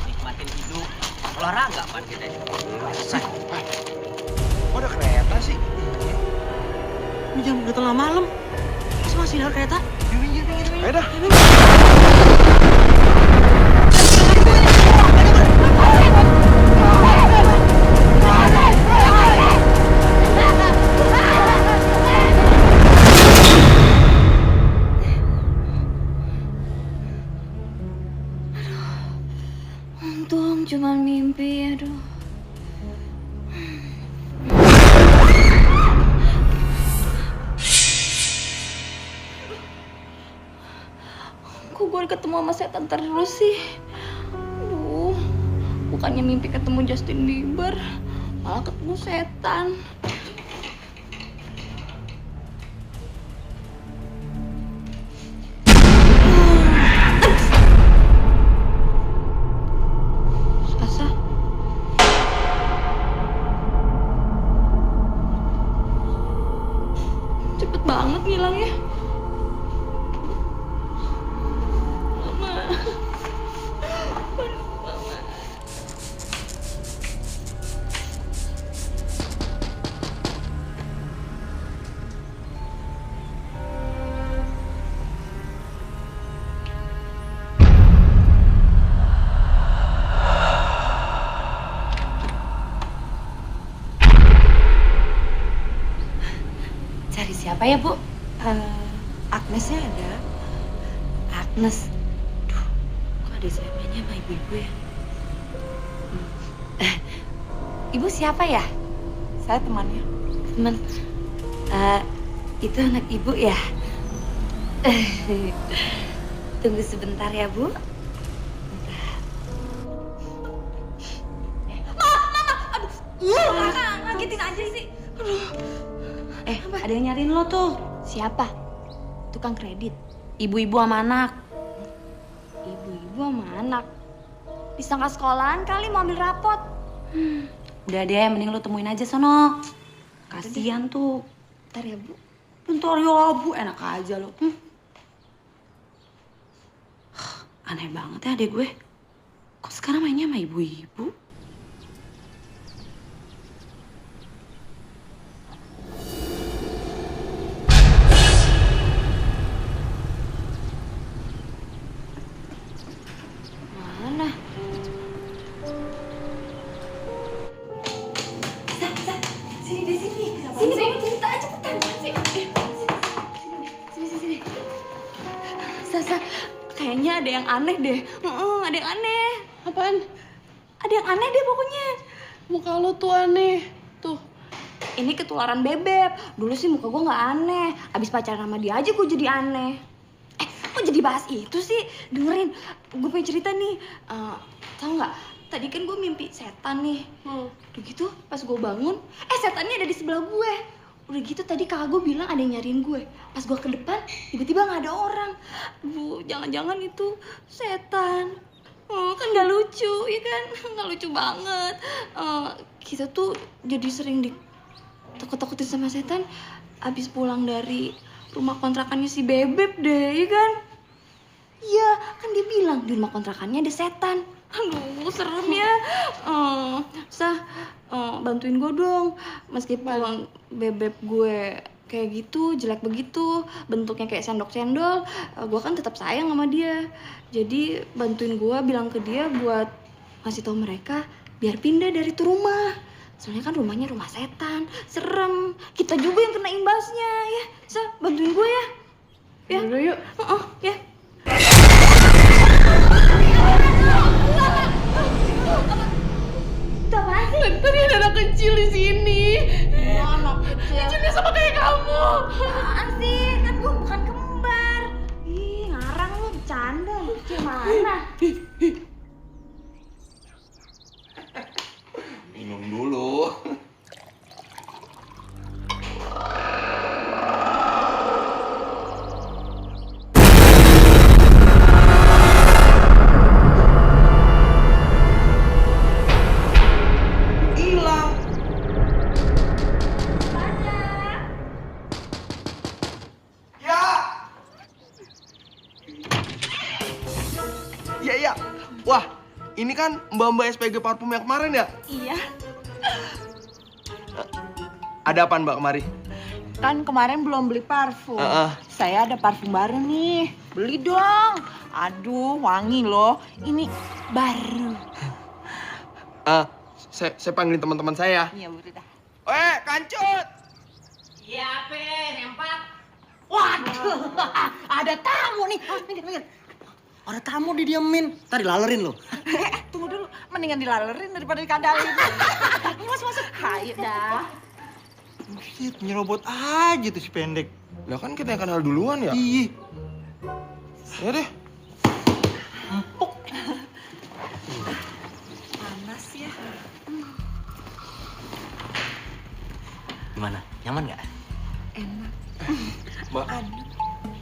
Nikmatin hidup. Olahraga pan kita. Kok ada kereta sih? Ini jam udah tengah malam. Masih ada kereta? Ayo dah. Untung cuma mimpi, aduh. Kok gue ketemu sama setan terus sih? Aduh, bukannya mimpi ketemu Justin Bieber, malah ketemu setan. Sasa? Cepet banget ngilangnya. Cari siapa ya, Bu? Agnesnya ada. Agnes. Duh, kok ada siapanya sama ibu-ibu ya? Ibu siapa ya? Saya temannya. Teman. Itu anak ibu ya? Tunggu sebentar ya, Bu. Ngagetin aja sih. Ada yang nyariin lo tuh. Siapa? Tukang kredit. Ibu-ibu sama anak. Ibu-ibu sama anak. Disangka sekolahan kali mau ambil rapot. Udah deh, mending lo temuin aja sono. Kasian tuh. Bentar ya, Bu. Bentar ya, Bu. Enak aja lo. Aneh banget ya adek gue. Kok sekarang mainnya sama ibu-ibu? Mana? Sini di sini. Sini kamu cerita aja cepetan. Sini. Sini. Sasa, kayaknya Pokoknya ada yang aneh deh. Ada yang aneh. Apaan? Ada yang aneh deh pokoknya. Muka lo tuh aneh. Tuh. Ini ketularan Bebep. Dulu sih muka gue nggak aneh. Abis pacaran sama dia aja gue jadi aneh. Kok jadi bahas itu sih? Dengerin, gue pengen cerita nih. Tau nggak? Tadi kan gue mimpi setan nih. Udah gitu pas gue bangun, setannya ada di sebelah gue. Udah gitu tadi kakak gue bilang ada yang nyariin gue. Pas gue ke depan, tiba-tiba nggak ada orang. Jangan-jangan itu setan. Kan nggak lucu, ya kan? Nggak lucu banget. Kita tuh jadi sering ditakut-takutin sama setan. Abis pulang dari rumah kontrakannya si Bebep deh, ya kan? Iya, kan dia bilang di rumah kontrakannya ada setan. Aduh, serem ya. Bantuin gue dong. Meskipun Bebep gue kayak gitu, jelek begitu, bentuknya kayak sendok cendol, gue kan tetap sayang sama dia. Jadi bantuin gue, bilang ke dia buat ngasih tahu mereka biar pindah dari tuh rumah. Soalnya kan rumahnya rumah setan, serem. Kita juga yang kena imbasnya, ya. Bantuin gue ya. Ya. Udah yuk. Ya. Tadi ada anak kecil di sini. Anak kecil. Kecilnya sama kayak kamu. Apaan sih? Kan gue bukan kembar. Ih, ngarang lu, bercanda. Lu kecil mana? Minum dulu. Iya. Wah, ini kan mbak-mbak SPG parfum yang kemarin ya? Iya. Ada apaan mbak kemari? Kan kemarin belum beli parfum. Saya ada parfum baru nih. Beli dong. Aduh, wangi loh. Ini baru. Saya panggilin teman-teman saya. Iya, udah dah. Kancut! Iya, Pe, nempak. Waduh, ada tamu nih. Minggir. Ada tamu didiemin. Tadi lalerin lo. Tunggu dulu. Mendingan dilalerin daripada dikandalin. Masuk. Ayo dah. Buset, nyerobot aja tuh si pendek. Lah kan kita yang kenal duluan ya? Iya. Ya deh. Empuk. Panas ya. Gimana? Nyaman nggak? Enak. Mbak,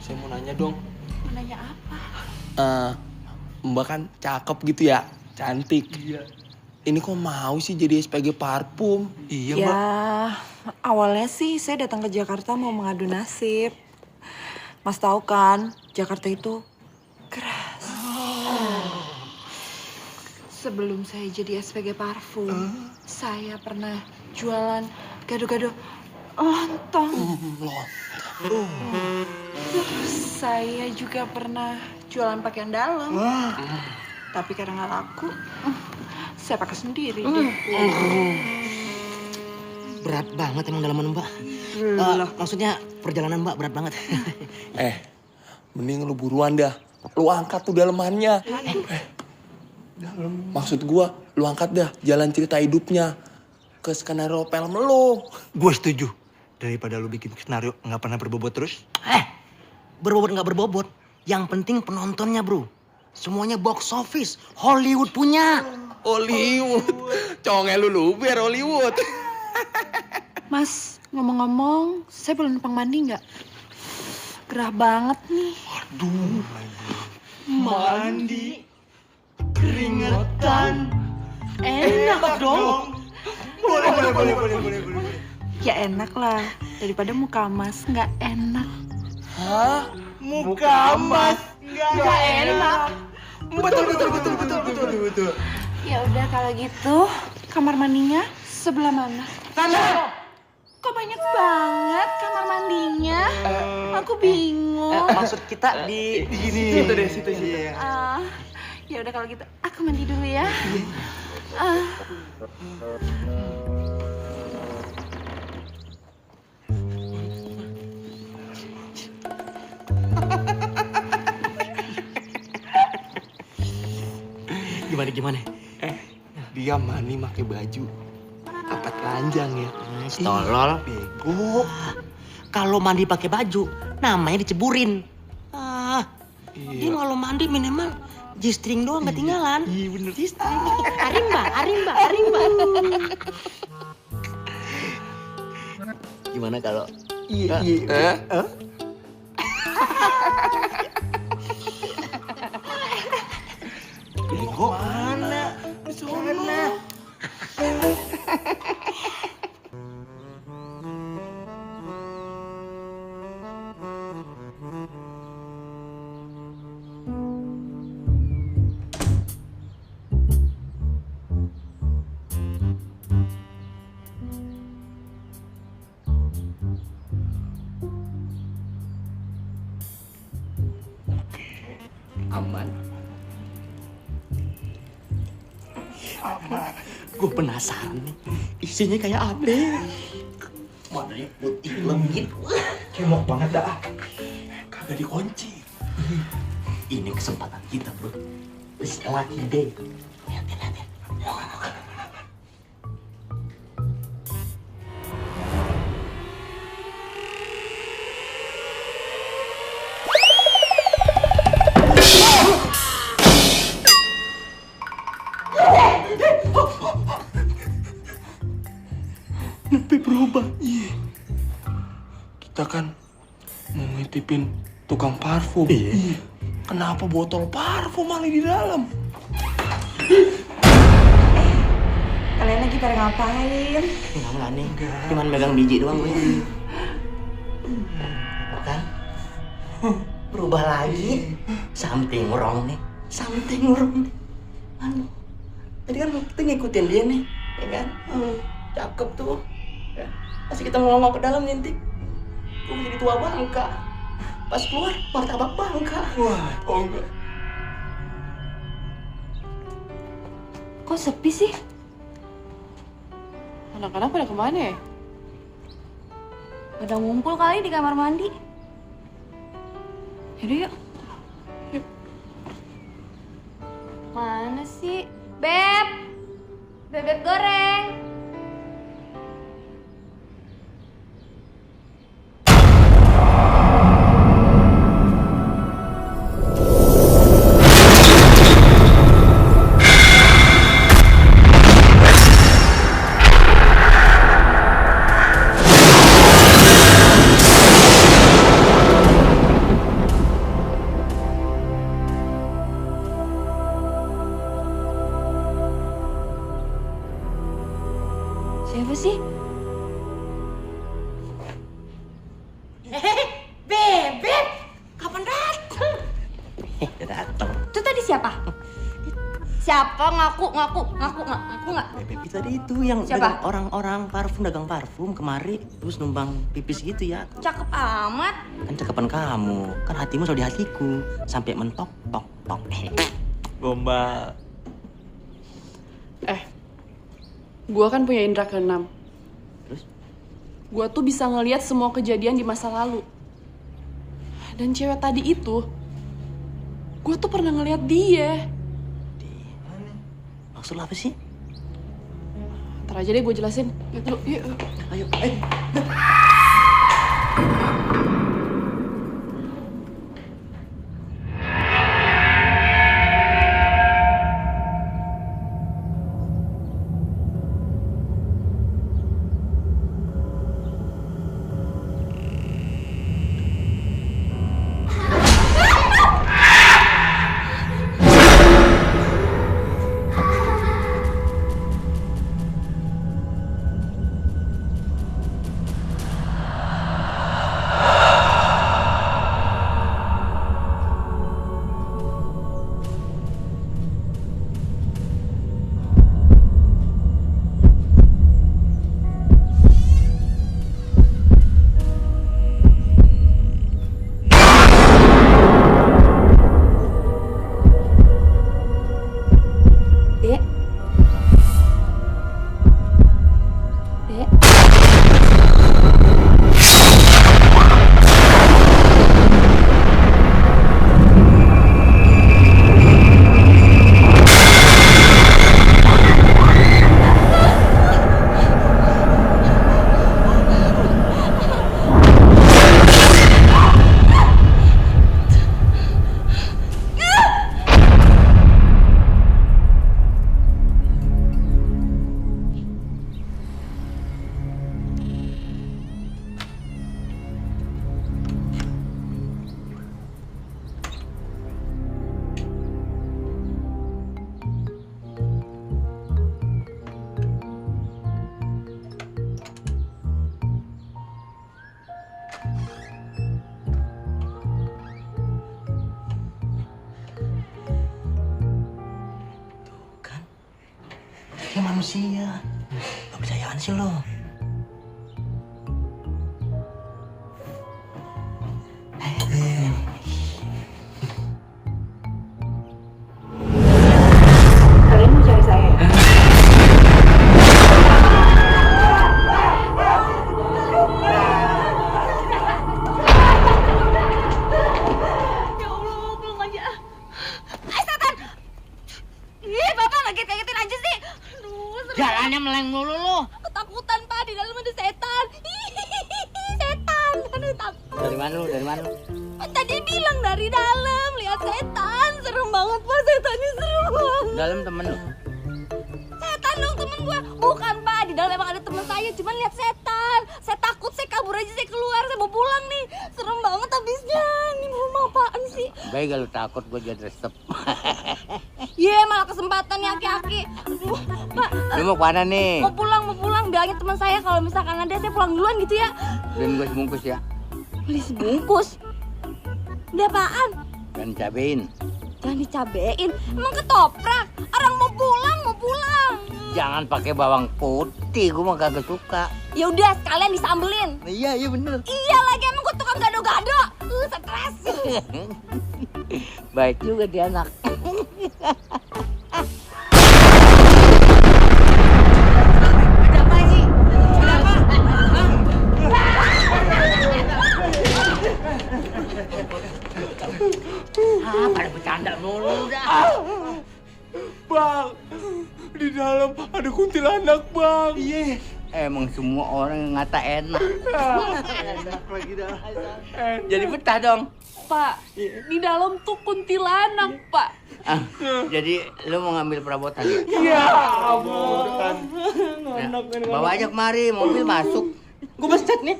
saya mau nanya dong. Mau nanya apa? Mbak kan cakep gitu ya, cantik. Iya. Ini kok mau sih jadi SPG parfum? Iya, Ya, Mbak. awalnya sih saya datang ke Jakarta mau mengadu nasib. Mas tahu kan, Jakarta itu keras. Sebelum saya jadi SPG parfum, saya pernah jualan gado-gado lontong. Terus saya juga pernah jualan pakaian dalam. Tapi karena nggak laku, saya pakai sendiri deh. Berat banget emang dalaman Mbak. Maksudnya perjalanan Mbak berat banget. Mending lu buruan dah. Lu angkat tuh dalemannya. Maksud gua, lu angkat dah jalan cerita hidupnya ke skenario film lu. Gue setuju. Daripada lu bikin skenario nggak pernah berbobot terus. Berbobot nggak berbobot. Yang penting penontonnya, bro. Semuanya box office. Hollywood punya. Hollywood. Conge lu luber Hollywood. Mas, ngomong-ngomong, saya boleh numpang mandi nggak? Gerah banget nih. Aduh. Mandi. Keringetan. Enak dong. Boleh. Ya enak lah, daripada muka mas nggak enak. Hah? Muka mas nggak enak. Betul. Ya udah kalau gitu, kamar mandinya sebelah mana? Sana. Kok banyak banget kamar mandinya? Aku bingung. Maksud kita di sini. Situ. Ya udah kalau gitu, aku mandi dulu ya. Gimana? Dia mandi pakai baju kapat ranjang ya. Tolol. Bego. Kalau mandi pakai baju, namanya diceburin. Dia kalau mandi minimal G-string doang ketinggalan. Iya bener. G-string. Arimba. Gimana kalau Bego mana? Di sana. aman? Gue penasaran nih, isinya kayak apa? Warnanya putih legit. Kemok banget dah. Kagak dikunci. Ini kesempatan kita, bro. It's lucky day. Lihat. Sampai berubah. Iya. Kita kan mau ngitipin tukang parfum. Iya. Kenapa botol parfum malah di dalam? Kalian lagi pada ngapain? Enggak nih. Cuman megang biji doang gue. Bukan? Berubah lagi. Something wrong nih. Aduh. Tadi kan kita ngikutin dia nih, ya kan? Cakep tuh. Ya. Masih kita ngomong ke dalam nyintik. Gue jadi tua bangka. Pas keluar, martabak bangka. Wah, oh enggak. Kok sepi sih? Anak-anak pada kemana ya? Udah ngumpul kali di kamar mandi. Yaudah yuk. Mana sih? Bebek goreng. Siapa sih? Bebek? Kapan datang? Datang. Itu tadi siapa? Siapa ngaku nggak? Bebek itu tadi itu yang Siapa? dagang orang-orang dagang parfum kemari terus numpang pipis gitu ya. Cakep amat. Kan cakapan kamu, kan hatimu selalu di hatiku sampai mentok tok. Gombal. Gua kan punya indera keenam. Terus? Gua tuh bisa ngelihat semua kejadian di masa lalu. Dan cewek tadi itu, gua tuh pernah ngelihat dia. Maksud lo apa sih? Ntar aja deh gue jelasin. Yuk dulu, yuk. Ayo. manusia. Gak percayaan sih lo. Kalian mau cari saya? Ya Allah, belum aja. Setan! Ih, Bapak ngaget-ngagetin aja sih. Aduh, serem. Jalannya meleng mulu lu. Ketakutan, Pak. Di dalam ada setan. Setan. Aduh, takut. Dari mana lu? Dari mana lu? Tadi bilang dari dalam, lihat setan. Serem banget, Pak. Setannya serem banget. Dalam temen lu. Setan dong temen gua. Bukan, Pak. Di dalam emang ada temen saya. Cuman lihat setan. Saya takut, saya kabur aja, saya keluar. Saya mau pulang nih. Serem banget habisnya. Ini rumah apaan sih? Baik kalau takut gue jadi resep. Iya, malah kesempatan nih aki-aki. Aduh, Pak. Lu mau kemana nih? Mau pulang. Bilangin teman saya kalau misalkan ada saya pulang duluan gitu ya. Dan gue sebungkus ya. Beli sebungkus. Ini apaan? Dan cabein. Jangan dicabein. Emang ketoprak. Orang mau pulang. Jangan pakai bawang putih, gue mah kagak suka. Ya udah, sekalian disambelin. Iya bener. Iya lagi, emang gue tukang gado-gado. Stres. Baik juga dia anak. Ada apa sih? Ada apa? Pada bercanda mulu dah. Bang, di dalam ada kuntilanak, Bang. Iya. Emang semua orang yang ngata enak. Enak lagi dah. Jadi betah dong. Pak, di dalam tuh kuntilanak, Pak. Jadi lu mau ngambil perabotan? Iya, ampun. Bawa aja kemari, mobil masuk. Gue beset nih.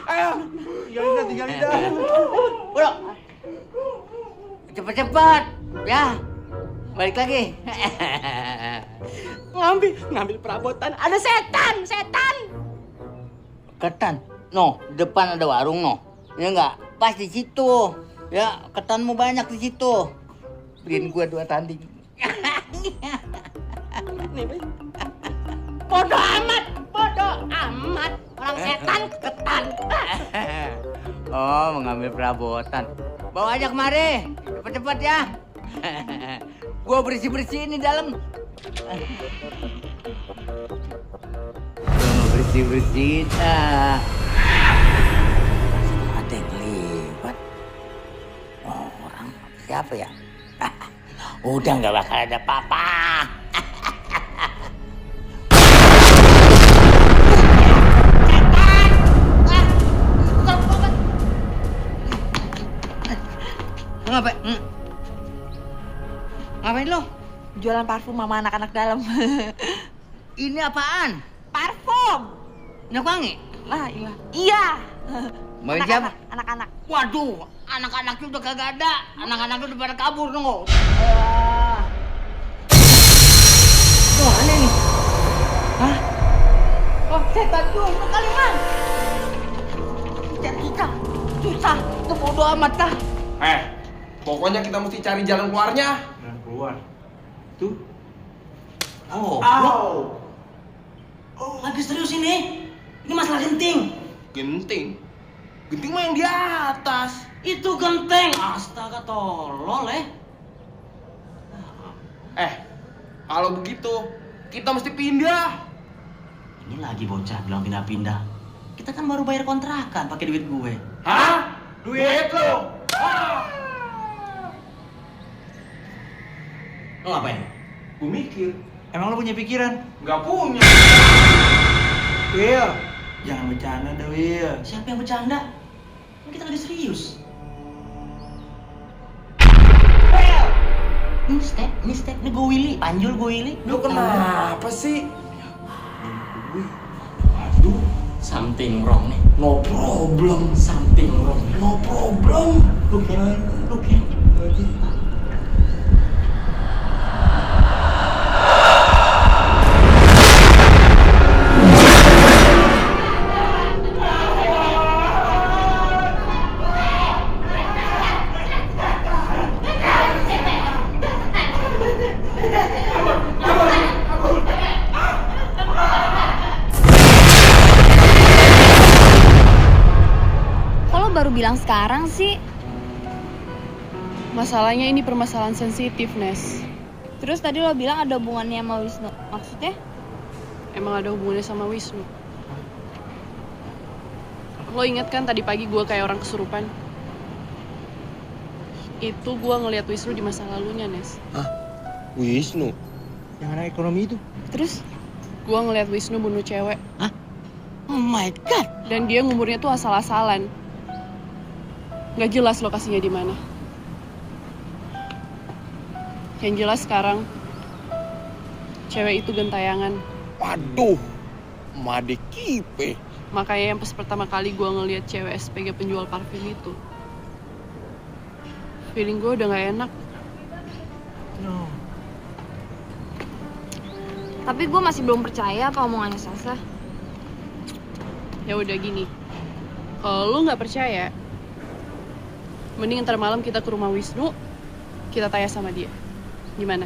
Ayo, tinggalin dah. Udah. Cepet-cepet, ya. Balik lagi. Ngambil perabotan. Ada setan. Ketan. No, depan ada warung no. Ya enggak? Pas di situ. Ya, ketanmu banyak di situ. Beliin gua 2 tanding. Bodoh amat. Orang setan ketan. Oh, mengambil perabotan. Bawa aja kemari. Cepet-cepet ya. Gua bersih-bersih ini dalam. Bersih-bersih. Ada yang lewat. Orang siapa ya? Udah nggak bakal ada apa-apa. Ngapain lo? Jualan parfum sama anak-anak dalam. Ini apaan? Parfum. Minyak wangi? Lah, iya. Main siapa? Anak-anak. Waduh, anak-anaknya udah kagak ada. Anak-anaknya udah pada kabur dong. Mana nih? Hah? Oh, setan juga kali, Man. Susah. Itu bodo amat dah. Pokoknya kita mesti cari jalan keluarnya. Jalan keluar. Tuh. Lagi serius ini? Ini masalah genting. Genting mah yang di atas. Itu genteng. Astaga, tolol Kalau begitu kita mesti pindah. Ini lagi bocah bilang pindah-pindah. Kita kan baru bayar kontrakan pakai duit gue. Hah? Duit lo? Lo ngapain? Gue mikir. Emang lo punya pikiran? Nggak punya. Will, jangan bercanda dah, Will. Siapa yang bercanda? Kan kita lagi serius. Mistake. Ini gue Willy, panjul gue Willy. Lu kenapa sih? Something wrong nih. No problem. Something wrong. No problem. Look at. Kok lo baru bilang sekarang sih? Masalahnya ini permasalahan sensitif, Nes. Terus tadi lo bilang ada hubungannya sama Wisnu. Maksudnya? Emang ada hubungannya sama Wisnu. Lo inget kan tadi pagi gue kayak orang kesurupan? Itu gue ngeliat Wisnu di masa lalunya, Nes. Hah? Wisnu? Yang anak ekonomi itu? Terus? Gue ngeliat Wisnu bunuh cewek. Hah? Oh my god. Dan dia ngumurnya tuh asal-asalan. Gak jelas lokasinya di mana. Yang jelas sekarang cewek itu gentayangan. Waduh, Made Kipe. Makanya yang pas pertama kali gue ngeliat cewek SPG penjual parfum itu, feeling gue udah gak enak. No. Tapi gue masih belum percaya apa omongannya Sasa. Ya udah gini, kalau lu nggak percaya, mending ntar malam kita ke rumah Wisnu, kita tanya sama dia. Gimana?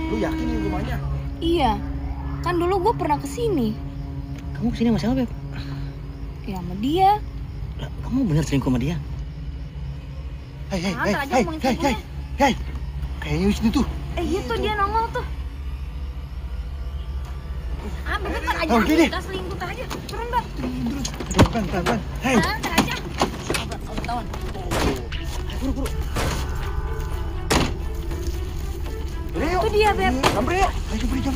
Lu yakin ini rumahnya? Iya, kan dulu gue pernah kesini. Kamu kesini sama siapa, Beb? Ya sama dia. Lah, kamu bener selingkuh sama dia? Hei, kayaknya Wisnu tuh. Iya tuh dia nongol tuh. Ah, Beb kan aja Oke deh. kita selingkuh aja. Turun, Beb. Aduh, pelan. Hei. Ntar aja. Ketahuan. Buru. Itu dia, Beb. Sampai yuk. Ayo jemput.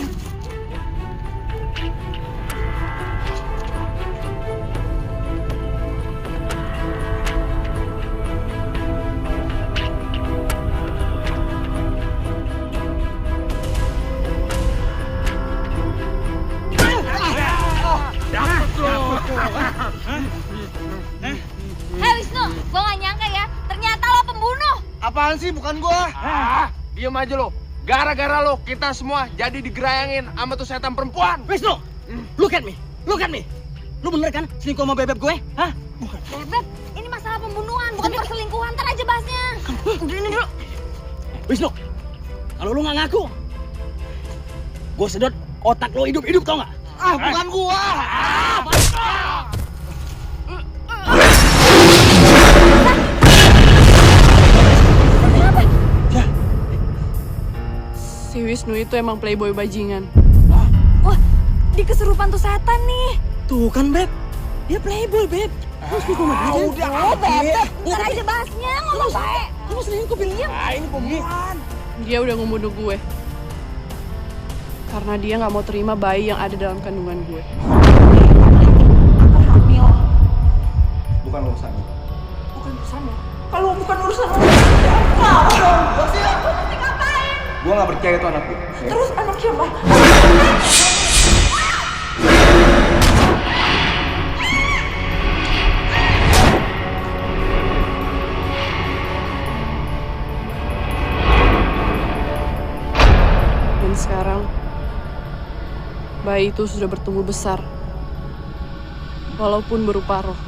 Hei Wisnu, gue gak nyangka ya. Ternyata lo pembunuh. Apaan sih, bukan gua? Diem aja lo. Gara-gara lo, kita semua jadi digerayangin sama tuh setan perempuan. Wisnu, look at me. Lu bener kan selingkuh sama bebek gue? Hah? Beb, ini masalah pembunuhan, bukan perselingkuhan. Ntar aja bahasnya. Udah ini dulu. Wisnu, kalau lu nggak ngaku, gue sedot otak lo hidup-hidup, tau nggak? Ah, bukan gua. Si Wisnu itu emang playboy bajingan. Wah, di kesurupan tuh setan nih. Tuh kan, Beb. Dia playboy, Beb. Lu selingkuh sama dia? Oh, Beb. Ntar aja bahasnya, ngomong baik. Kamu selingkuh, Beb. Ah, ini pembunuhan. Dia udah ngebunuh gue. Karena dia nggak mau terima bayi yang ada dalam kandungan gue. Hamil. Bukan urusan. Bukan urusan lo. Kalau bukan urusan lo, Gue gak percaya itu anakku. terus anak siapa? Dan sekarang, bayi itu sudah bertumbuh besar. Walaupun berupa roh.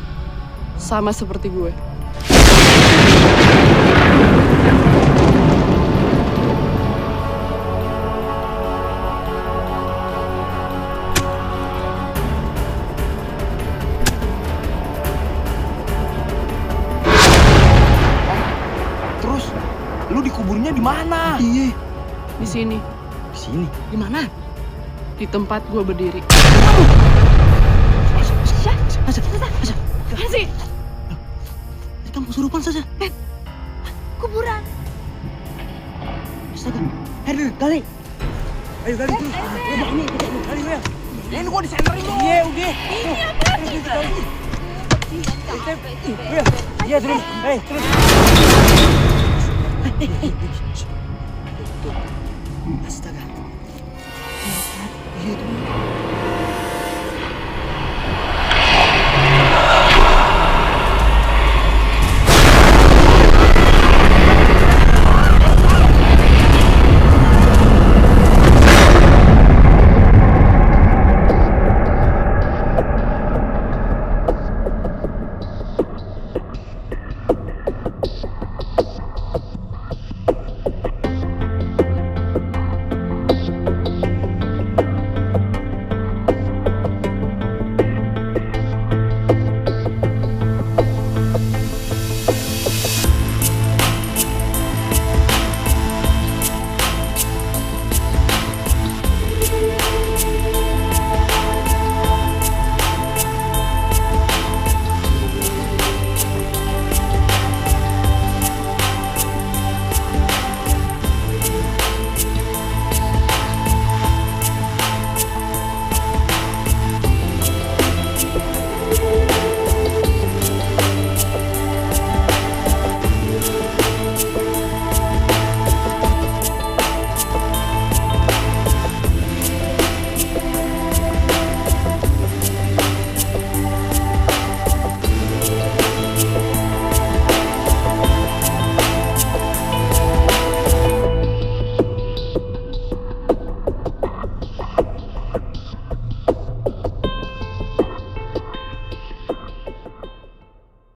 Sama seperti gue. kuburnya di mana? Iya. Di sini, Di sini. Di mana? di tempat gue berdiri. Apa sih? Di kampung Surupan saja. Kuburan. Astaga. Gali. Ayo gali terus. Ini gali ya. Ini gua disenterin dong. Iya, oke. Ini apa sih? Iya, terus. Terus.